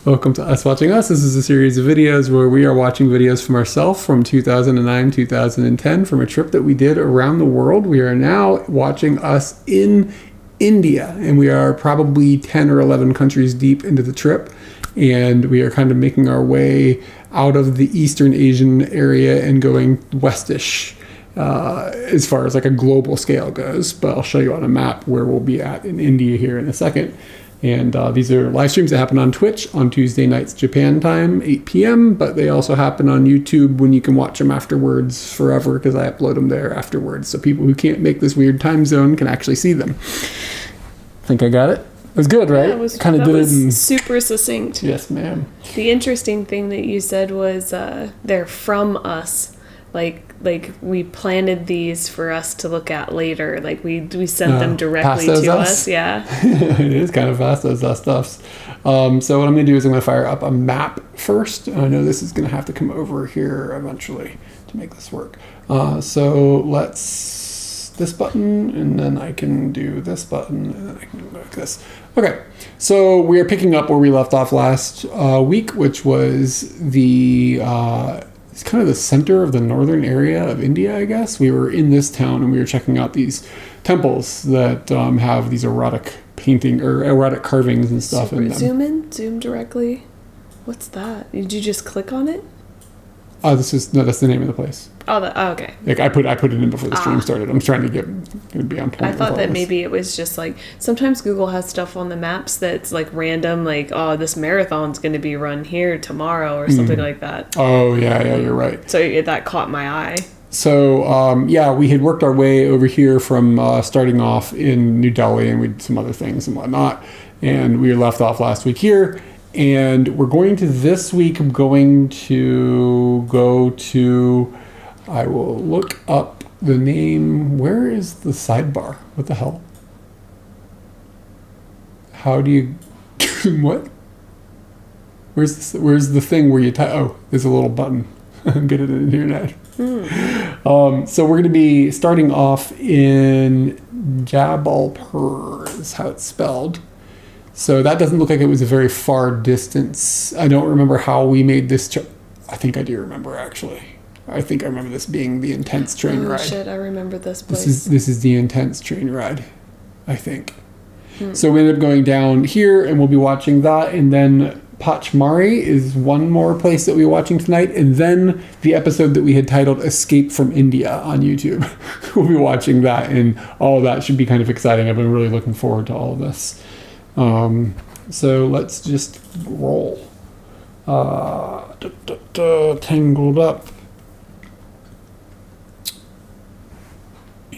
Welcome to Us Watching Us. This is a series of videos where we are watching videos from ourselves from 2009, 2010 from a trip that we did around the world. We are now watching us in India, and we are probably 10 or 11 countries deep into the trip, and we are kind of making our way out of the Eastern Asian area and going westish as far as like a global scale goes. But I'll show you on a map where we'll be at in India here in a second. And these are live streams that happen on Twitch on Tuesday nights Japan time, 8 p.m. But they also happen on YouTube when you can watch them afterwards forever, because I upload them there afterwards. So people who can't make this weird time zone can actually see them. Think I got it? It was good, right? Yeah, it was, kind of did it in... super succinct. Yes, ma'am. The interesting thing that you said was they're from us. Like we planted these for us to look at later. Like we sent them directly to us. Yeah. It is kind of fast as us stuffs. So what I'm going to do is I'm going to fire up a map first. I know this is going to have to come over here eventually to make this work. So let's this button, and then I can do this button, and then I can go like this. Okay. So we are picking up where we left off last week, which was the it's kind of the center of the northern area of India, I guess. We were in this town and we were checking out these temples that have these erotic painting or erotic carvings and stuff in them. Zoom in, zoom directly. What's that? Did you just click on it? That's the name of the place. Oh, okay. Like I put it in before the stream started. I'm trying to be on point. I thought that maybe it was just like, sometimes Google has stuff on the maps that's like random, like, oh, this marathon's going to be run here tomorrow or something like that. Oh, yeah, you're right. So that caught my eye. So, we had worked our way over here from starting off in New Delhi, and we did some other things and whatnot. And we left off last week here. And we're going to, this week, I'm going to go to, I will look up the name. Where is the sidebar? What the hell? How do you, what? Where's the thing where you type? Oh, there's a little button. I'm good at the internet. So we're going to be starting off in Jabalpur, is how it's spelled. So that doesn't look like it was a very far distance. I don't remember how we made this. I think I do remember, actually. I think I remember this being the intense train ride. Oh shit, I remember this place. This is the intense train ride, I think. So we ended up going down here, and we'll be watching that. And then Pachmarhi is one more place that we're watching tonight. And then the episode that we had titled Escape from India on YouTube. We'll be watching that, and all of that should be kind of exciting. I've been really looking forward to all of this. So let's just roll. Tangled up.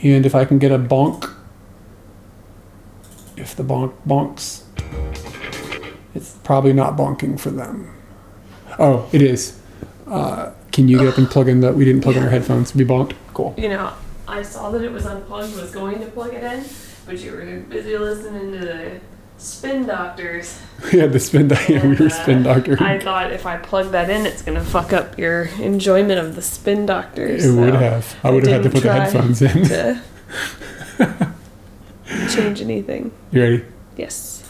And if I can get a bonk, if the bonk bonks, it's probably not bonking for them. Oh, it is. Can you get up and plug in we didn't plug in our headphones to be bonked? Cool. You know, I saw that it was unplugged, was going to plug it in, but you were busy listening to the spin doctors. Yeah, the spin doctor. We were spin doctor. I thought if I plug that in, it's going to fuck up your enjoyment of the spin doctors. It would have. I would have had to put the headphones in. To change anything. You ready? Yes.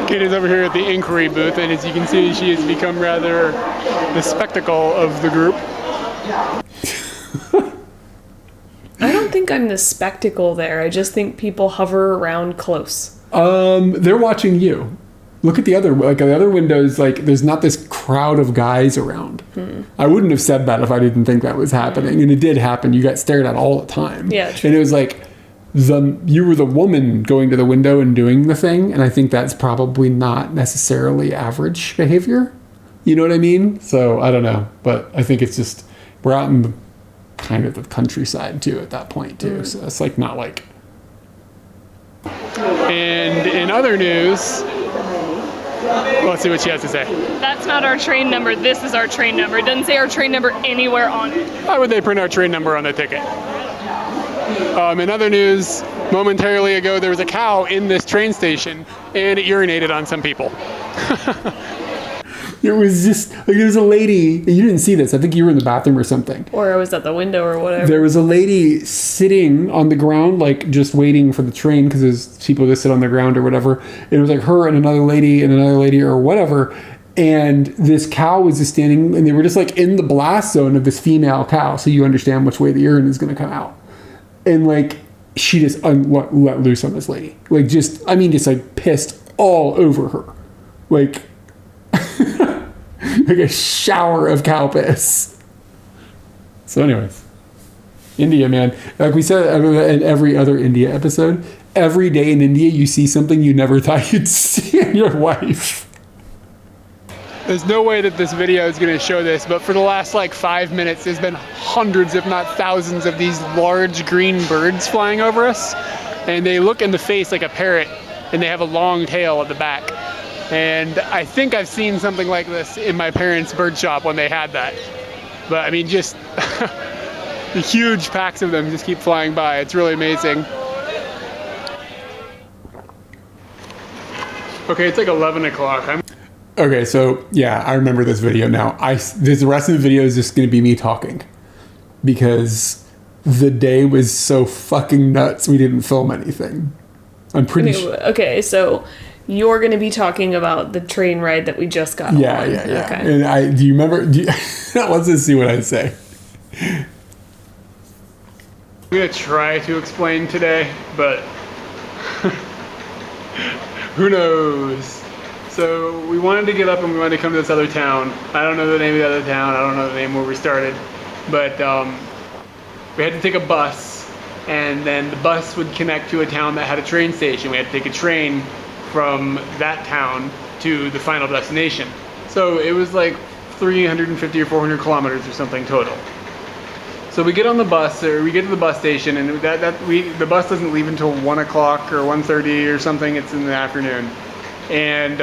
Kate is over here at the inquiry booth, and as you can see, she has become rather the spectacle of the group. I don't think I'm the spectacle there. I just think people hover around close. They're watching you. Look at the other windows. Like, there's not this crowd of guys around. I wouldn't have said that if I didn't think that was happening, and it did happen. You got stared at all the time. Yeah, true. And it was like you were the woman going to the window and doing the thing, and I think that's probably not necessarily average behavior. You know what I mean? So I don't know, but I think it's just we're out in kind of the countryside too at that point too. So it's like not like. And in other news, let's see what she has to say. That's not our train number. This is our train number. It doesn't say our train number anywhere on it. Why would they print our train number on the ticket? In other news, momentarily ago, there was a cow in this train station, and it urinated on some people. It was just like there was a lady. You didn't see this. I think you were in the bathroom or something. Or I was at the window or whatever. There was a lady sitting on the ground, like just waiting for the train because there's people that sit on the ground or whatever. It was like her and another lady or whatever. And this cow was just standing, and they were just like in the blast zone of this female cow. So you understand which way the urine is going to come out. And like she just let loose on this lady. Like just like pissed all over her. Like. Like a shower of cow piss. So anyways, India, man. Like we said in every other India episode, every day in India you see something you never thought you'd see in your life. There's no way that this video is going to show this, but for the last like 5 minutes, there's been hundreds, if not thousands, of these large green birds flying over us. And they look in the face like a parrot, and they have a long tail at the back. And I think I've seen something like this in my parents' bird shop when they had that. But I mean, just the huge packs of them just keep flying by. It's really amazing. Okay, it's like 11 o'clock. Okay, so yeah, I remember this video now. The rest of the video is just going to be me talking. Because the day was so fucking nuts, we didn't film anything. I'm pretty sure. Okay, so... You're going to be talking about the train ride that we just got on. Yeah. Okay. And do you remember? Let's just see what I say. I'm going to try to explain today, but who knows? So we wanted to get up and we wanted to come to this other town. I don't know the name of the other town. I don't know the name where we started. But we had to take a bus, and then the bus would connect to a town that had a train station. We had to take a train from that town to the final destination. So it was like 350 or 400 kilometers or something total. So we get on the bus, or we get to the bus station, and the bus doesn't leave until 1 o'clock or 1:30 or something. It's in the afternoon. And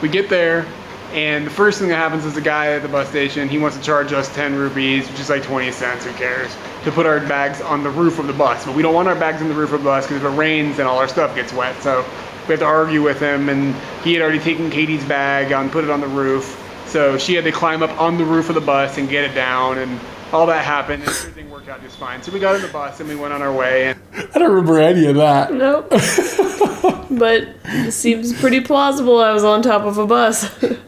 we get there, and the first thing that happens is the guy at the bus station, he wants to charge us 10 rupees, which is like 20 cents, who cares, to put our bags on the roof of the bus. But we don't want our bags on the roof of the bus because if it rains, then all our stuff gets wet. So we had to argue with him, and he had already taken Katie's bag and put it on the roof. So she had to climb up on the roof of the bus and get it down, and all that happened, and everything worked out just fine. So we got in the bus and we went on our way. And I don't remember any of that. Nope. But it seems pretty plausible I was on top of a bus. It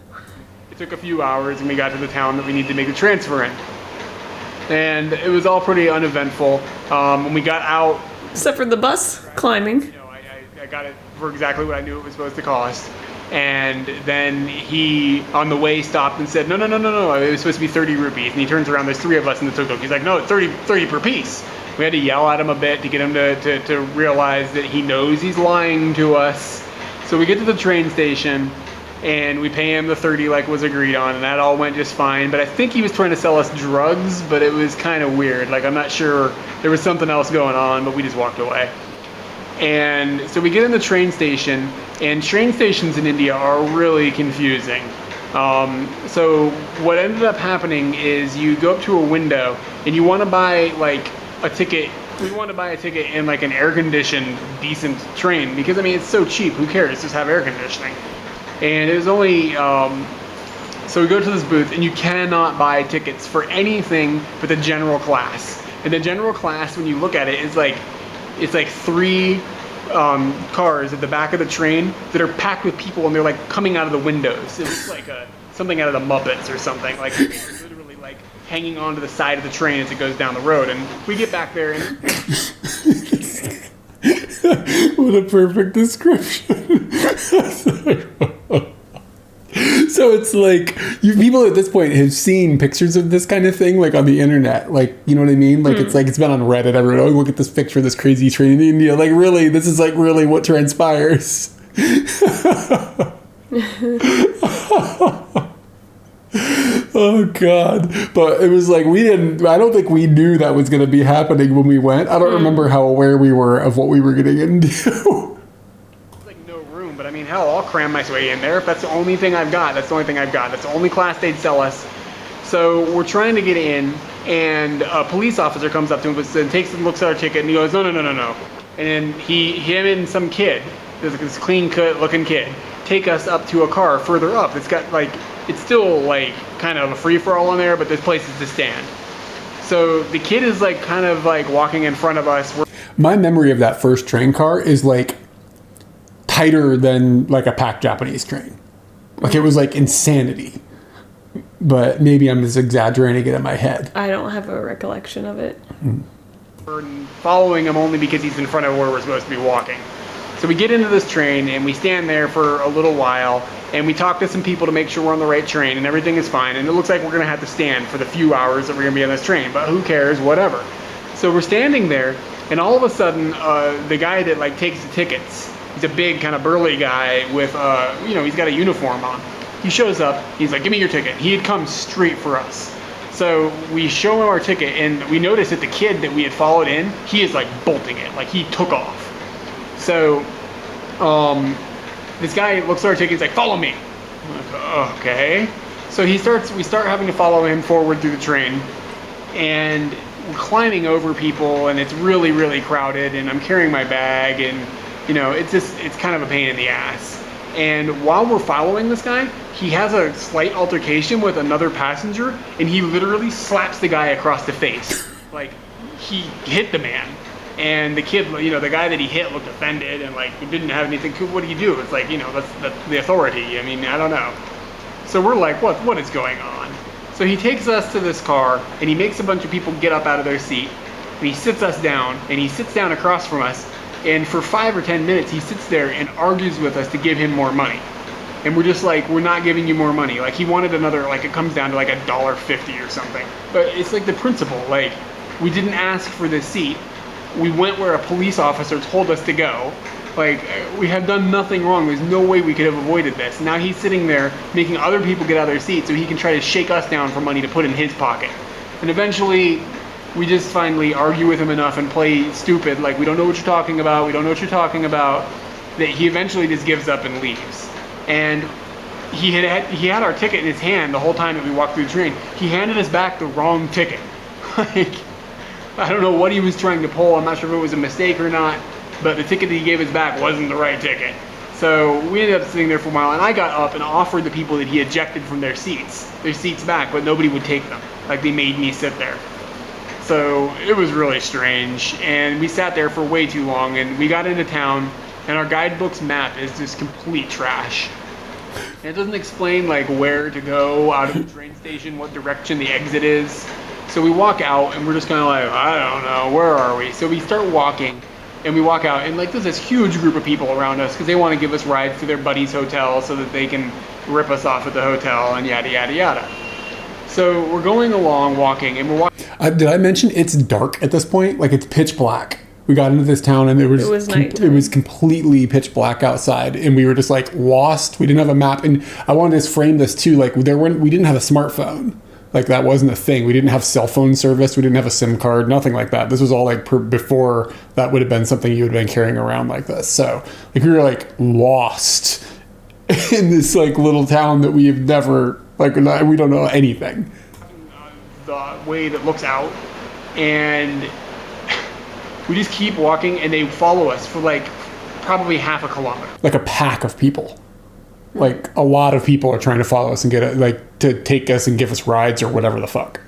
took a few hours, and we got to the town that we needed to make the transfer in. And it was all pretty uneventful. When we got out... Except for the bus climbing. I got it for exactly what I knew it was supposed to cost. And then he, on the way, stopped and said, no, it was supposed to be 30 rupees. And he turns around, there's 3 of us in the tuk-tuk. He's like, no, it's 30 per piece. We had to yell at him a bit to get him to realize that he knows he's lying to us. So we get to the train station, and we pay him the 30 like was agreed on, and that all went just fine. But I think he was trying to sell us drugs, but it was kind of weird. Like, I'm not sure. There was something else going on, but we just walked away. And so we get in the train station, and train stations in India are really confusing. So what ended up happening is you go up to a window, and you want to buy like a ticket. We want to buy a ticket in like an air-conditioned, decent train, because I mean it's so cheap. Who cares? Just have air conditioning. And it was only so we go to this booth, and you cannot buy tickets for anything but the general class. And the general class, when you look at it, is like it's like 3 cars at the back of the train that are packed with people, and they're like coming out of the windows. It looks like something out of the Muppets or something. Like they're literally like hanging onto the side of the train as it goes down the road. And we get back there, and what a perfect description. So it's like people at this point have seen pictures of this kind of thing, like on the internet, like, you know what I mean? Like it's like it's been on Reddit. Everyone, oh, look at this picture of this crazy train in India. Like, really, this is like really what transpires. Oh God! But it was like I don't think we knew that was going to be happening when we went. I don't remember how aware we were of what we were getting into. But I mean, hell, I'll cram my way in there. If that's the only thing I've got, that's the only thing I've got. That's the only class they'd sell us. So we're trying to get in, and a police officer comes up to him and takes and looks at our ticket, and he goes, no. And then him and some kid, there's like this clean-cut looking kid, take us up to a car further up. It's got like it's still like kind of a free-for-all in there, but there's places to stand. So the kid is like kind of like walking in front of us. My memory of that first train car is like tighter than like a packed Japanese train. Like it was like insanity. But maybe I'm just exaggerating it in my head. I don't have a recollection of it. We're following him only because he's in front of where we're supposed to be walking. So we get into this train and we stand there for a little while and we talk to some people to make sure we're on the right train and everything is fine. And it looks like we're gonna have to stand for the few hours that we're gonna be on this train, but who cares, whatever. So we're standing there and all of a sudden, the guy that like takes the tickets, he's a big kind of burly guy with, he's got a uniform on. He shows up, he's like, give me your ticket. He had come straight for us. So we show him our ticket and we notice that the kid that we had followed in, he is like bolting it, like he took off. So this guy looks at our ticket, he's like, follow me. I'm like, okay. So we start having to follow him forward through the train and we're climbing over people and it's really, really crowded and I'm carrying my bag and it's kind of a pain in the ass. And while we're following this guy, he has a slight altercation with another passenger and he literally slaps the guy across the face. Like he hit the man. And the kid, the guy that he hit looked offended and like didn't have anything. What do you do? It's like, that's the authority. I mean, I don't know. So we're like, what is going on? So he takes us to this car and he makes a bunch of people get up out of their seat and he sits us down and he sits down across from us. And for 5 or 10 minutes, he sits there and argues with us to give him more money. And we're just like, we're not giving you more money. Like he wanted another, like it comes down to like $1.50 or something. But it's like the principle, like we didn't ask for this seat. We went where a police officer told us to go. Like we have done nothing wrong. There's no way we could have avoided this. Now he's sitting there making other people get out of their seats so he can try to shake us down for money to put in his pocket. And eventually we just finally argue with him enough and play stupid, like we don't know what you're talking about, that he eventually just gives up and leaves. And he had our ticket in his hand the whole time that we walked through the train. He handed us back the wrong ticket. Like, I don't know what he was trying to pull, I'm not sure if it was a mistake or not, but the ticket that he gave us back wasn't the right ticket. So we ended up sitting there for a while and I got up and offered the people that he ejected from their seats back, but nobody would take them. Like they made me sit there. So it was really strange and we sat there for way too long and we got into town and our guidebook's map is just complete trash. And it doesn't explain like where to go out of the train station, what direction the exit is. So we walk out and we're just kind of like, I don't know, where are we? So we start walking and we walk out and like there's this huge group of people around us because they want to give us rides to their buddy's hotel so that they can rip us off at the hotel and yada, yada, yada. So we're going along, walking, and we're walking. Did I mention it's dark at this point? Like it's pitch black. We got into this town and it was completely pitch black outside, and we were just like lost. We didn't have a map, and I wanted to frame this too. Like we didn't have a smartphone. Like that wasn't a thing. We didn't have cell phone service. We didn't have a SIM card. Nothing like that. This was all like before that would have been something you would have been carrying around like this. So like we were like lost in this like little town that we have never. Like, we don't know anything. The way that looks out, and we just keep walking, and they follow us for like probably half a kilometer. Like a pack of people. Like a lot of people are trying to follow us and to take us and give us rides or whatever the fuck.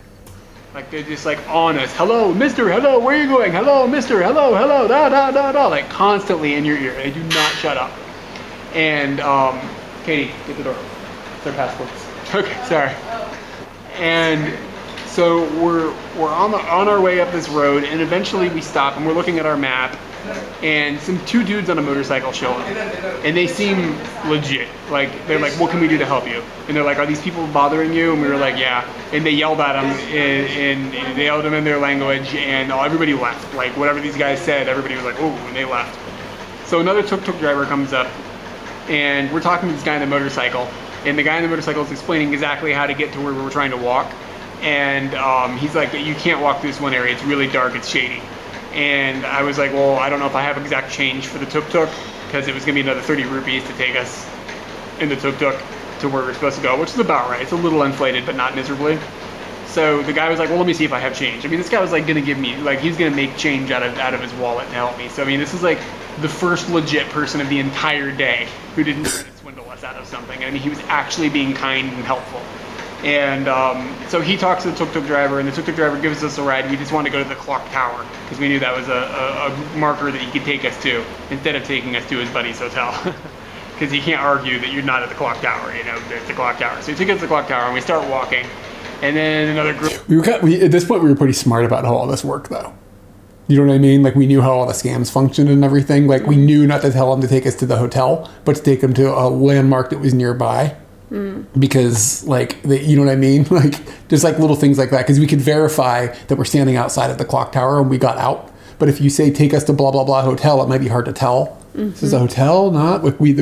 Like they're just like on us. Hello, mister, hello, where are you going? Hello, mister, hello, da, da, da, da. Like constantly in your ear. They do not shut up. And, Katie, get the door. It's their passports. Okay, sorry. And so we're on our way up this road, and eventually we stop, and we're looking at our map, and two dudes on a motorcycle show up, and they seem legit. Like they're like, "What can we do to help you?" And they're like, "Are these people bothering you?" And we were like, "Yeah." And they yelled at them, and they yelled at them in their language, and everybody left. Like whatever these guys said, everybody was like, "Oh," and they left. So another tuk-tuk driver comes up, and we're talking to this guy on the motorcycle. And the guy on the motorcycle is explaining exactly how to get to where we were trying to walk. And he's like, you can't walk through this one area. It's really dark. It's shady. And I was like, well, I don't know if I have exact change for the tuk-tuk because it was going to be another 30 rupees to take us in the tuk-tuk to where we're supposed to go, which is about right. It's a little inflated, but not miserably. So the guy was like, well, let me see if I have change. I mean, this guy was like going to give me, like, he's going to make change out of his wallet to help me. So, I mean, this is like the first legit person of the entire day who didn't try to swindle us out of something. I mean, he was actually being kind and helpful. And so he talks to the tuk-tuk driver, and the tuk-tuk driver gives us a ride. We just wanted to go to the clock tower because we knew that was a marker that he could take us to instead of taking us to his buddy's hotel. Because he can't argue that you're not at the clock tower, you know, it's the clock tower. So he took us to the clock tower, and we start walking. And then another group. At this point, we were pretty smart about how all this worked, though. You know what I mean? Like, we knew how all the scams functioned and everything. Like, we knew not to tell him to take us to the hotel, but to take him to a landmark that was nearby. Because, like, you know what I mean? Like, just like little things like that. Because we could verify that we're standing outside of the clock tower and we got out. But if you say, take us to blah, blah, blah hotel, it might be hard to tell. This is a hotel, not? Like, we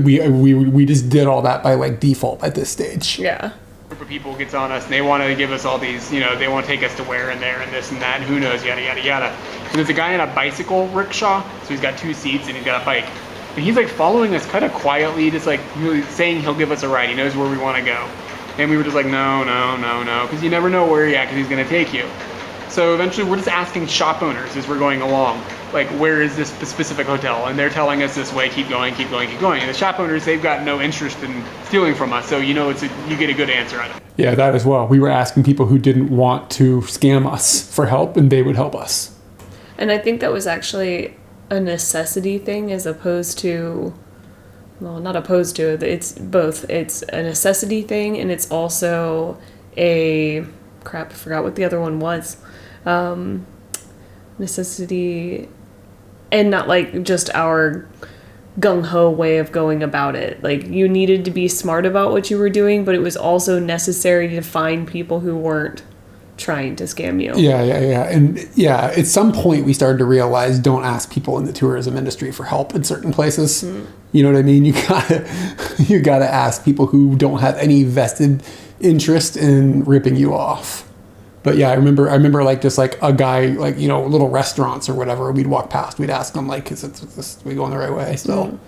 just did all that by, like, default at this stage. Yeah. Group of people gets on us and they want to give us all these, you know, they want to take us to where and there and this and that and who knows, yada yada yada. And there's a guy in a bicycle rickshaw, so he's got 2 seats and he's got a bike, and he's like following us kind of quietly, just like really saying he'll give us a ride. He knows where we want to go, and we were just like no, because you never know where because he's gonna take you. So eventually we're just asking shop owners as we're going along, like, where is this specific hotel? And they're telling us this way, keep going. And the shop owners, they've got no interest in stealing from us, so you know you get a good answer out of it. Yeah, that as well. We were asking people who didn't want to scam us for help, and they would help us. And I think that was actually a necessity thing as opposed to, well, not opposed to, it's both. It's a necessity thing, and it's also I forgot what the other one was. Necessity, and not like just our gung-ho way of going about it. Like, you needed to be smart about what you were doing, but it was also necessary to find people who weren't trying to scam you. Yeah. And yeah, at some point we started to realize, don't ask people in the tourism industry for help in certain places. You know what I mean? You gotta ask people who don't have any vested interest in ripping you off. But yeah, I remember like just like a guy, like, you know, little restaurants or whatever, we'd walk past, we'd ask them, like, is we going the right way still?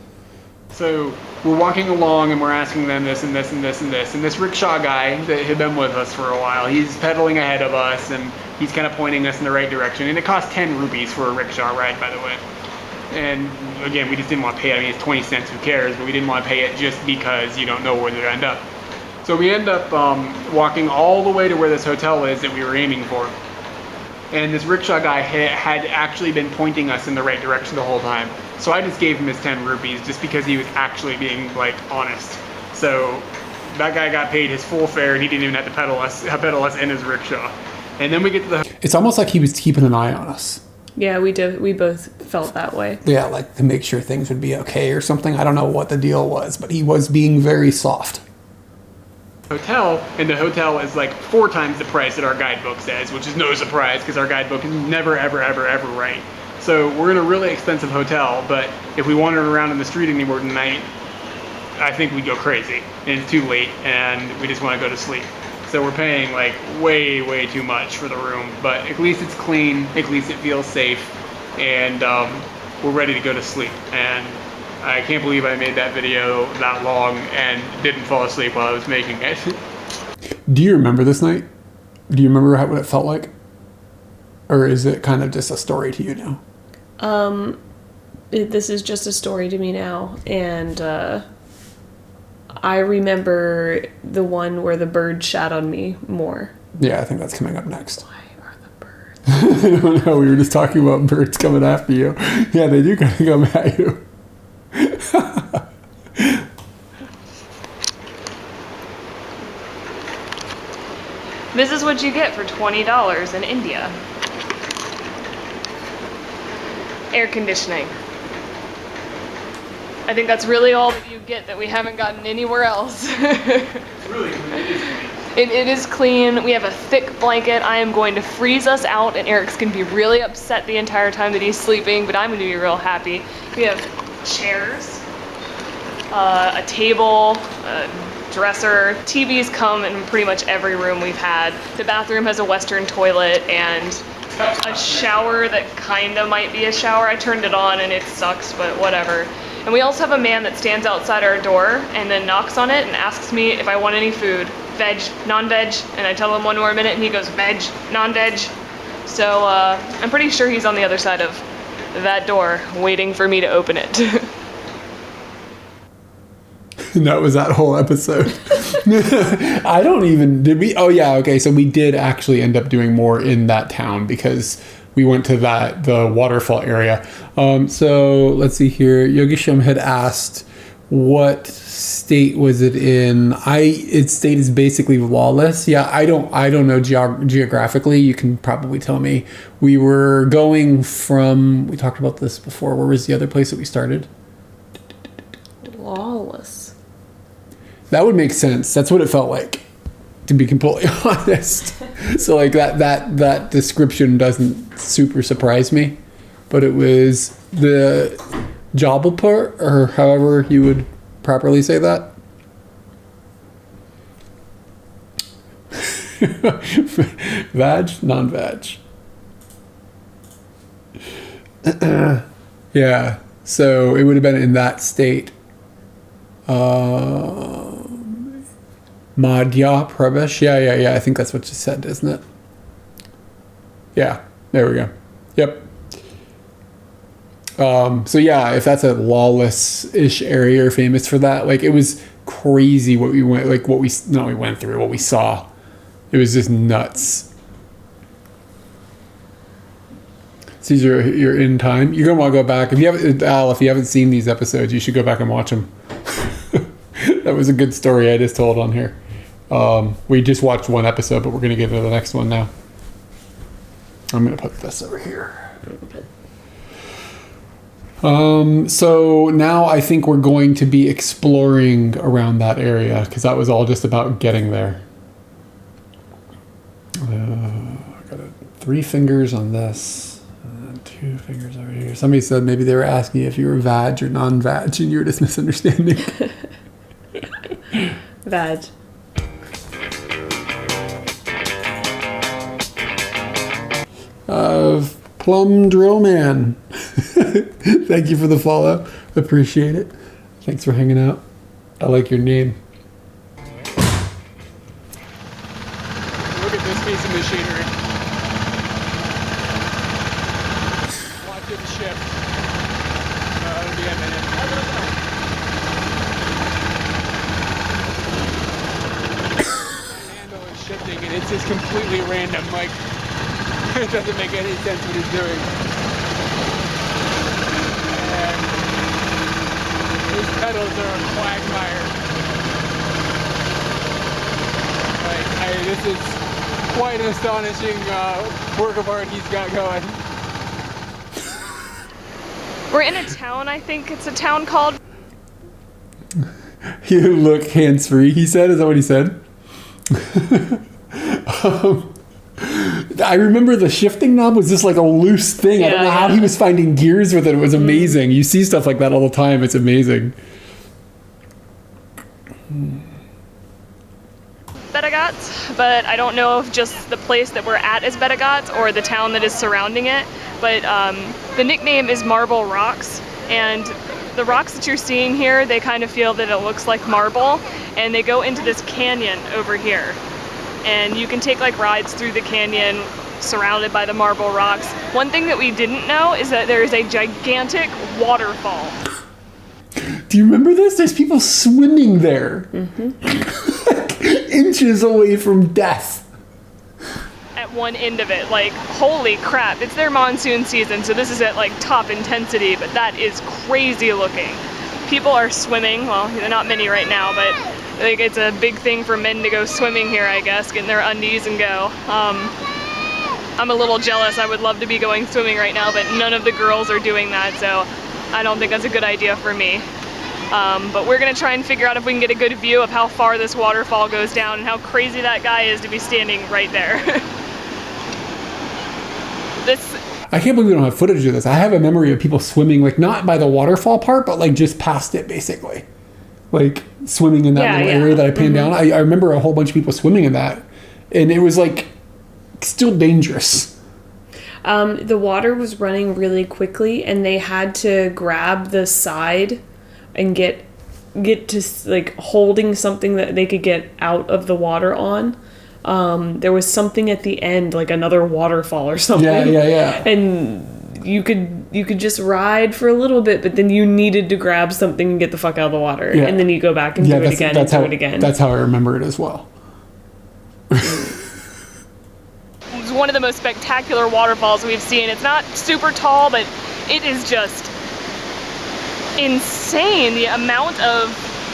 So we're walking along and we're asking them this and this and this and this. And this rickshaw guy that had been with us for a while, he's pedaling ahead of us and he's kind of pointing us in the right direction. And it cost 10 rupees for a rickshaw ride, by the way. And again, we just didn't want to pay it. I mean, it's 20 cents, who cares? But we didn't want to pay it just because you don't know where they'll end up. So we end up walking all the way to where this hotel is that we were aiming for. And this rickshaw guy had actually been pointing us in the right direction the whole time. So I just gave him his 10 rupees just because he was actually being, like, honest. So that guy got paid his full fare and he didn't even have to pedal us in his rickshaw. And then we get to the... It's almost like he was keeping an eye on us. Yeah, we did. We both felt that way. Yeah, like to make sure things would be okay or something. I don't know what the deal was, but he was being very soft. Hotel, and the hotel is like 4 times the price that our guidebook says, which is no surprise because our guidebook is never ever right. So we're in a really expensive hotel, but if we wandered around in the street anymore tonight, I think we'd go crazy. And it's too late and we just want to go to sleep. So we're paying like way too much for the room, but at least it's clean, at least it feels safe, and we're ready to go to sleep. And I can't believe I made that video that long and didn't fall asleep while I was making it. Do you remember this night? Do you remember what it felt like? Or is it kind of just a story to you now? This is just a story to me now. And I remember the one where the bird shat on me more. Yeah, I think that's coming up next. Why are the birds? I don't know. We were just talking about birds coming after you. Yeah, they do kind of come at you. This is what you get for $20 in India. Air conditioning. I think that's really all that you get that we haven't gotten anywhere else. It's really clean. It is clean. We have a thick blanket. I am going to freeze us out, and Eric's going to be really upset the entire time that he's sleeping, but I'm going to be real happy. We have chairs, a table, a dresser. TVs come in pretty much every room we've had. The bathroom has a Western toilet and a shower that kind of might be a shower. I turned it on and it sucks, but whatever. And we also have a man that stands outside our door and then knocks on it and asks me if I want any food. Veg, non-veg, and I tell him 1 more minute and he goes veg, non-veg. So I'm pretty sure he's on the other side of that door waiting for me to open it. And that was that whole episode. I don't even, did we? Oh yeah, okay. So we did actually end up doing more in that town because we went to the waterfall area. So let's see here. Yogisham had asked, what state was it in? Its state is basically lawless. Yeah, I don't know geographically. You can probably tell me. We were going from, we talked about this before. Where was the other place that we started? Lawless. That would make sense. That's what it felt like, to be completely honest. So like that description doesn't super surprise me, but it was the Jabalpur, or however you would properly say that. Vag, non-vag. Yeah, so it would have been in that state. Madhya Pradesh. Yeah. I think that's what you said, isn't it? Yeah, there we go. Yep. So yeah, if that's a lawless-ish area or famous for that, like it was crazy what we went through, what we saw. It was just nuts. So you're in time. You're gonna want to go back. If you haven't seen these episodes, you should go back and watch them. That was a good story I just told on here. We just watched one episode, but we're gonna get to the next one now. I'm gonna put this over here. So now I think we're going to be exploring around that area because that was all just about getting there. I got 3 fingers on this, 2 fingers over here. Somebody said maybe they were asking if you were vag or non-vag and you were just misunderstanding. Vag. Plum Drill Man. Thank you for the follow. Appreciate it. Thanks for hanging out. I like your name. Look at this piece of machinery. Watch it shift. It'll be a minute. The handle is shifting and it's just completely random. Like, it doesn't make any sense what he's doing. And his pedals are a quagmire. This is quite an astonishing work of art he's got going. We're in a town, I think it's a town called... You look hands-free, he said. Is that what he said? I remember the shifting knob was just like a loose thing. I don't know how he was finding gears with it. It was amazing. You see stuff like that all the time. It's amazing. Bedagat, but I don't know if just the place that we're at is Bedagat or the town that is surrounding it. But the nickname is Marble Rocks, and the rocks that you're seeing here, they kind of feel that it looks like marble, and they go into this canyon over here. And you can take like rides through the canyon surrounded by the marble rocks. One thing that we didn't know is that there is a gigantic waterfall. Do you remember this? There's people swimming there. Inches away from death. At one end of it, like, holy crap, it's their monsoon season, so this is at like top intensity, but that is crazy looking. People are swimming, well, they're not many right now, but like it's a big thing for men to go swimming here, I guess, get in their undies and go. I'm a little jealous. I would love to be going swimming right now, but none of the girls are doing that, so I don't think that's a good idea for me. But we're gonna try and figure out if we can get a good view of how far this waterfall goes down and how crazy that guy is to be standing right there. I can't believe we don't have footage of this. I have a memory of people swimming, like not by the waterfall part, but like just past it, basically. Like swimming in that little area that I panned down. I remember a whole bunch of people swimming in that, and it was like still dangerous. The water was running really quickly, and they had to grab the side and get to like holding something that they could get out of the water on. There was something at the end, like another waterfall or something. Yeah. And you could just ride for a little bit, but then you needed to grab something and get the fuck out of the water, Yeah. and then you go back and do it again and do it again. That's how I remember it as well. It's one of the most spectacular waterfalls we've seen. It's not super tall, but it is just insane, the amount of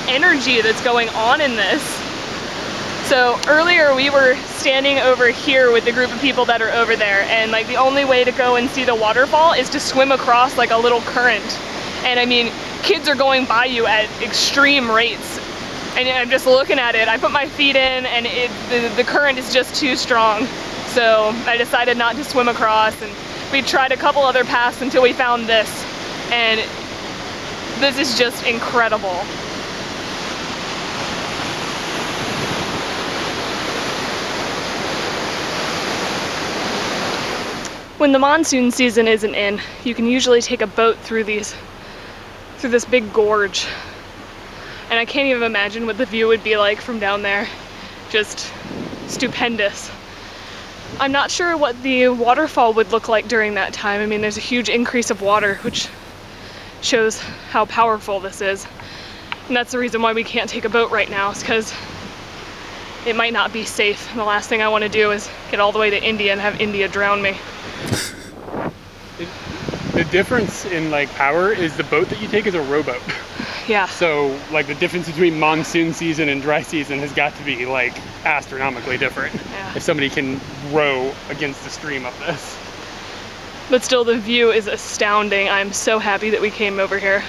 energy that's going on in this. So earlier we were standing over here with the group of people that are over there, and like the only way to go and see the waterfall is to swim across like a little current. And I mean, kids are going by you at extreme rates. And I'm just looking at it. I put my feet in, and the current is just too strong. So I decided not to swim across, and we tried a couple other paths until we found this. And this is just incredible. When the monsoon season isn't in, you can usually take a boat through this big gorge. And I can't even imagine what the view would be like from down there. Just stupendous. I'm not sure what the waterfall would look like during that time. I mean, there's a huge increase of water, which shows how powerful this is. And that's the reason why we can't take a boat right now, is because it might not be safe. And the last thing I want to do is get all the way to India and have India drown me. The difference in like power is the boat that you take is a rowboat. Yeah. So like the difference between monsoon season and dry season has got to be like astronomically different. Yeah. If somebody can row against the stream up this. But still, the view is astounding. I'm so happy that we came over here.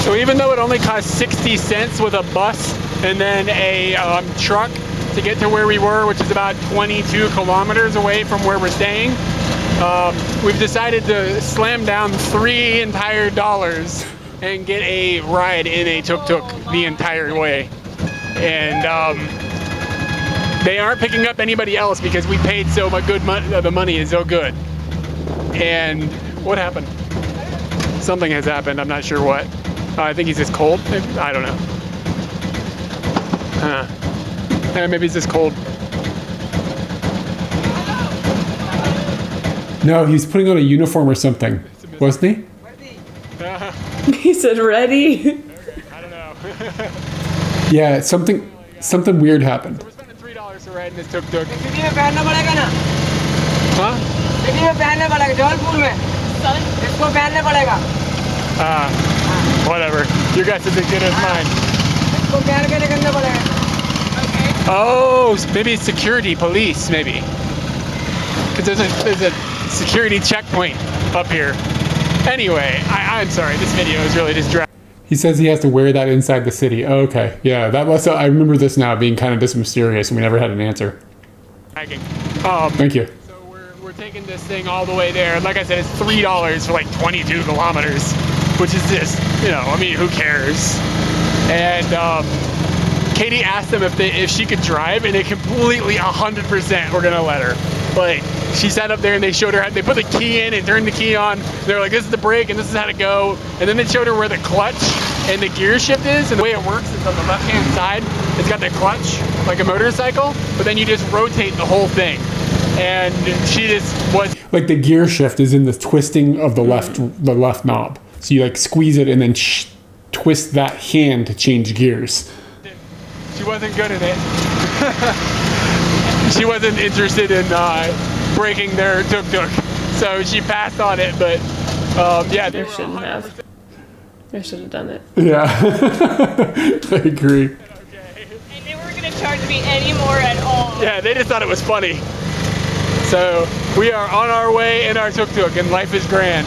So even though it only cost 60 cents with a bus and then a truck to get to where we were, which is about 22 kilometers away from where we're staying, we've decided to slam down $3 entire and get a ride in a tuk-tuk the entire way. And they aren't picking up anybody else because we paid so much good the money is so good. And what happened? Something has happened, I'm not sure what. I think he's just cold. I don't know. Maybe he's just cold. No, he's putting on a uniform or something, wasn't he? He said ready. Okay, I don't know. Yeah, something weird happened. So we're spending $3 to ride in this tuk-tuk. Huh? Whatever. Your guess is as good as mine. Oh, maybe it's security, police, maybe. Because there's a security checkpoint up here. Anyway, I'm sorry, this video is really just dragging. He says he has to wear that inside the city. Oh, okay, yeah, that was. I remember this now being kind of just mysterious, and we never had an answer. Thank you. So we're taking this thing all the way there. Like I said, it's $3 for like 22 kilometers, which is just, I mean, who cares? And Katie asked them if she could drive, and they completely 100% were gonna let her. Like, she sat up there and they showed her, they put the key in and turned the key on. They're like, this is the brake and this is how to go. And then they showed her where the clutch and the gear shift is. And the way it works is on the left-hand side, it's got the clutch like a motorcycle, but then you just rotate the whole thing. And she just was... Like the gear shift is in the twisting of the left knob. So you like squeeze it and then twist that hand to change gears. She wasn't good at it. She wasn't interested in breaking their tuk-tuk, so she passed on it, but yeah. They shouldn't have. They should have done it. Yeah, I agree. Okay. And they weren't going to charge me any more at all. Yeah, they just thought it was funny. So we are on our way in our tuk-tuk, and life is grand.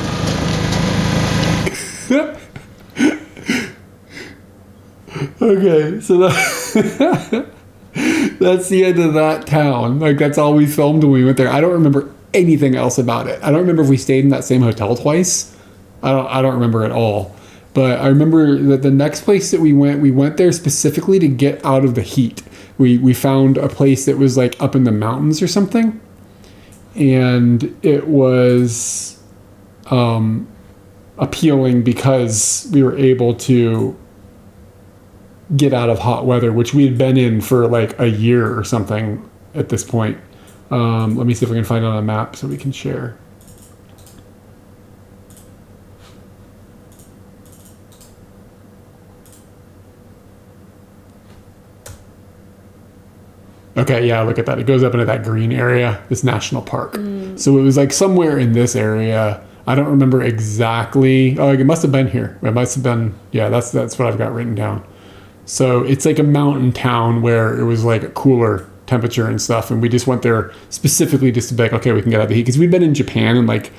Okay, so that... That's the end of that town. Like, that's all we filmed when we went there. I don't remember anything else about it. I don't remember if we stayed in that same hotel twice. I don't remember at all. But I remember that the next place that we went there specifically to get out of the heat. We found a place that was like up in the mountains or something. And it was appealing because we were able to get out of hot weather, which we had been in for like a year or something at this point. Let me see if I can find it on a map so we can share. Okay, yeah, look at that. It goes up into that green area, this national park. So it was like somewhere in this area. I don't remember exactly. Oh, it must have been here. It must have been. Yeah, that's what I've got written down. So it's like a mountain town where it was like a cooler temperature and stuff, and we just went there specifically just to be like, okay, we can get out of the heat, because we'd been in Japan and like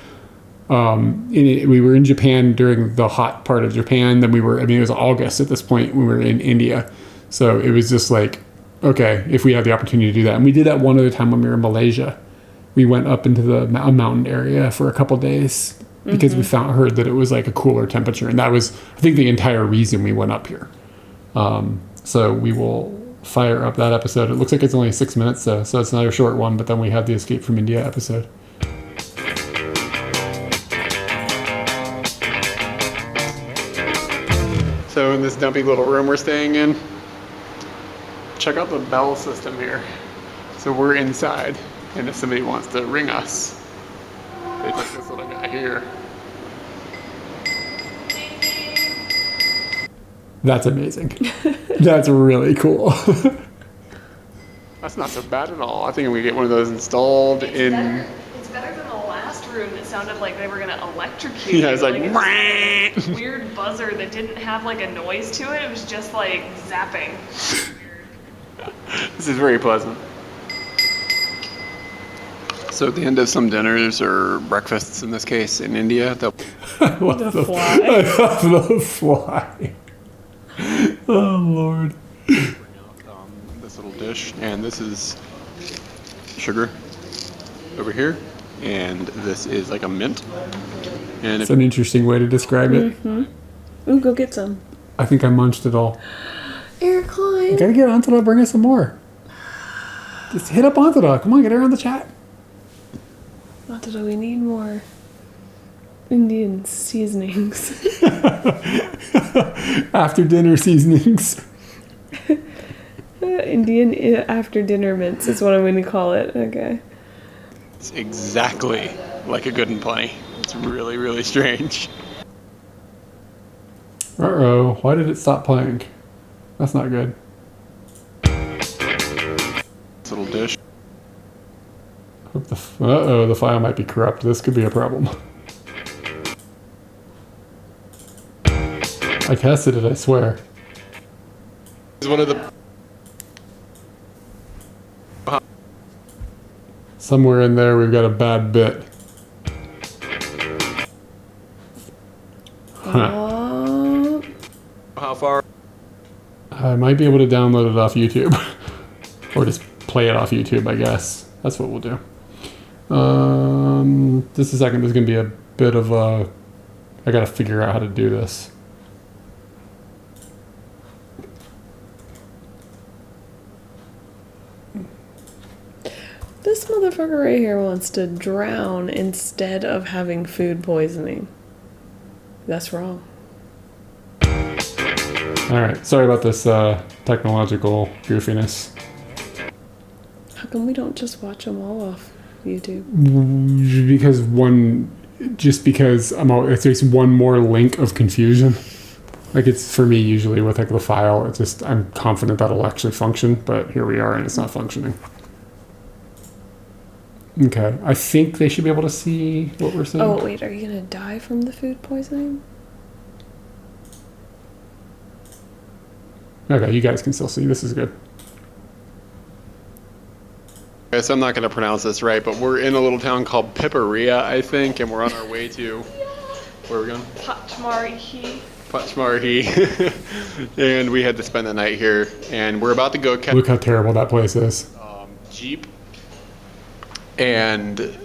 we were in Japan during the hot part of Japan. Then it was August at this point when we were in India. So it was just like, okay, if we had the opportunity to do that. And we did that one other time when we were in Malaysia. We went up into a mountain area for a couple days because we heard that it was like a cooler temperature. And that was, I think, the entire reason we went up here. So we will fire up that episode. It looks like it's only 6 minutes, so it's not a short one, but then we have the Escape from India episode. So in this dumpy little room we're staying in, check out the bell system here. So we're inside, and if somebody wants to ring us, they take this little guy here. That's amazing. That's really cool. That's not so bad at all. I think we get one of those installed It's better than the last room that sounded like they were gonna electrocute. Yeah, it's like this weird buzzer that didn't have like a noise to it. It was just like zapping. This is very pleasant. So at the end of some dinners or breakfasts, in this case, in India, the fly. I love the fly. Oh Lord. Bring out this little dish, and this is sugar over here, and this is like a mint. And it's an interesting way to describe it. Ooh, go get some. I think I munched it all. Eric Klein. You gotta get Antara, bring us some more. Just hit up Antara. Come on, get her on the chat. We need more Indian seasonings. After dinner seasonings. Indian after dinner mints is what I'm going to call it. Okay. It's exactly like a good and plenty. It's really, really strange. Uh-oh. Why did it stop playing? That's not good. This little dish. Uh-oh, the file might be corrupt. This could be a problem. I tested it, I swear. This is one of the... Somewhere in there we've got a bad bit. Huh. How far? I might be able to download it off YouTube. Or just play it off YouTube, I guess. That's what we'll do. Just a second, there's going to be a bit of a... I got to figure out how to do this. This motherfucker right here wants to drown instead of having food poisoning. That's wrong. Alright, sorry about this technological goofiness. How come we don't just watch them all off YouTube? Because it's one more link of confusion. Like, it's for me usually with like the file, it's just, I'm confident that'll actually function, but here we are and it's not functioning. Okay, I think they should be able to see what we're saying. Oh wait, are you gonna die from the food poisoning? Okay, you guys can still see. This is good. Okay, so I'm not going to pronounce this right, but we're in a little town called Pipparia, I think, and we're on our way to... Where are we going? Pachmarhi. Pachmarhi. And we had to spend the night here, and we're about to go catch... Look how terrible that place is. Jeep. And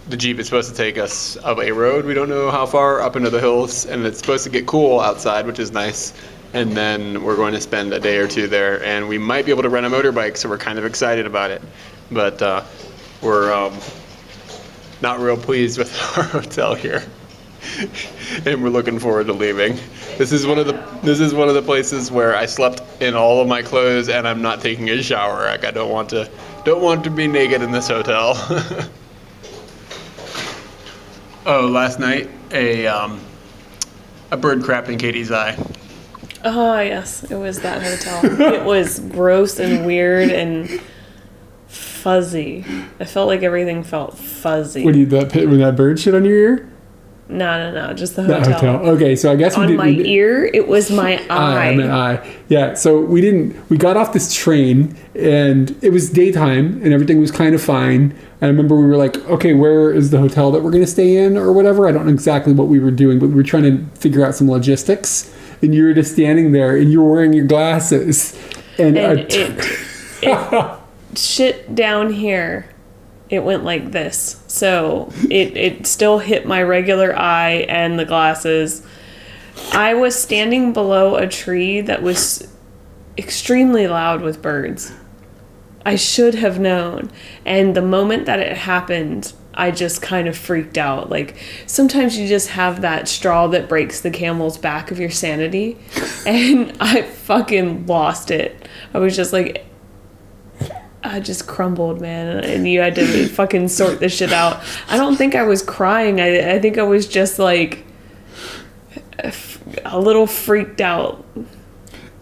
the Jeep is supposed to take us up a road. We don't know how far up into the hills, and it's supposed to get cool outside, which is nice. And then we're going to spend a day or two there, and we might be able to rent a motorbike, so we're kind of excited about it. But we're not real pleased with our hotel here, and we're looking forward to leaving. This is one of the places where I slept in all of my clothes, and I'm not taking a shower. Like, I don't want to be naked in this hotel. Oh, last night a bird crapped in Katie's eye. Oh yes, it was that hotel. It was gross and weird, and fuzzy. I felt like everything felt fuzzy. When that bird shit on your ear? No, just the That hotel. Okay, so I guess we On didn't. my ear, it was my eye. Eye. Yeah, so we got off this train and it was daytime and everything was kind of fine. I remember we were like, okay, where is the hotel that we're going to stay in or whatever? I don't know exactly what we were doing, but we were trying to figure out some logistics. And you were just standing there and you were wearing your glasses. And it shit down here. It went like this. So it still hit my regular eye and the glasses. I was standing below a tree that was extremely loud with birds. I should have known. And the moment that it happened, I just kind of freaked out. Like, sometimes you just have that straw that breaks the camel's back of your sanity. And I fucking lost it. I was just like, I just crumbled, man. And you had to fucking sort this shit out. I don't think I was crying. I think I was just like a little freaked out.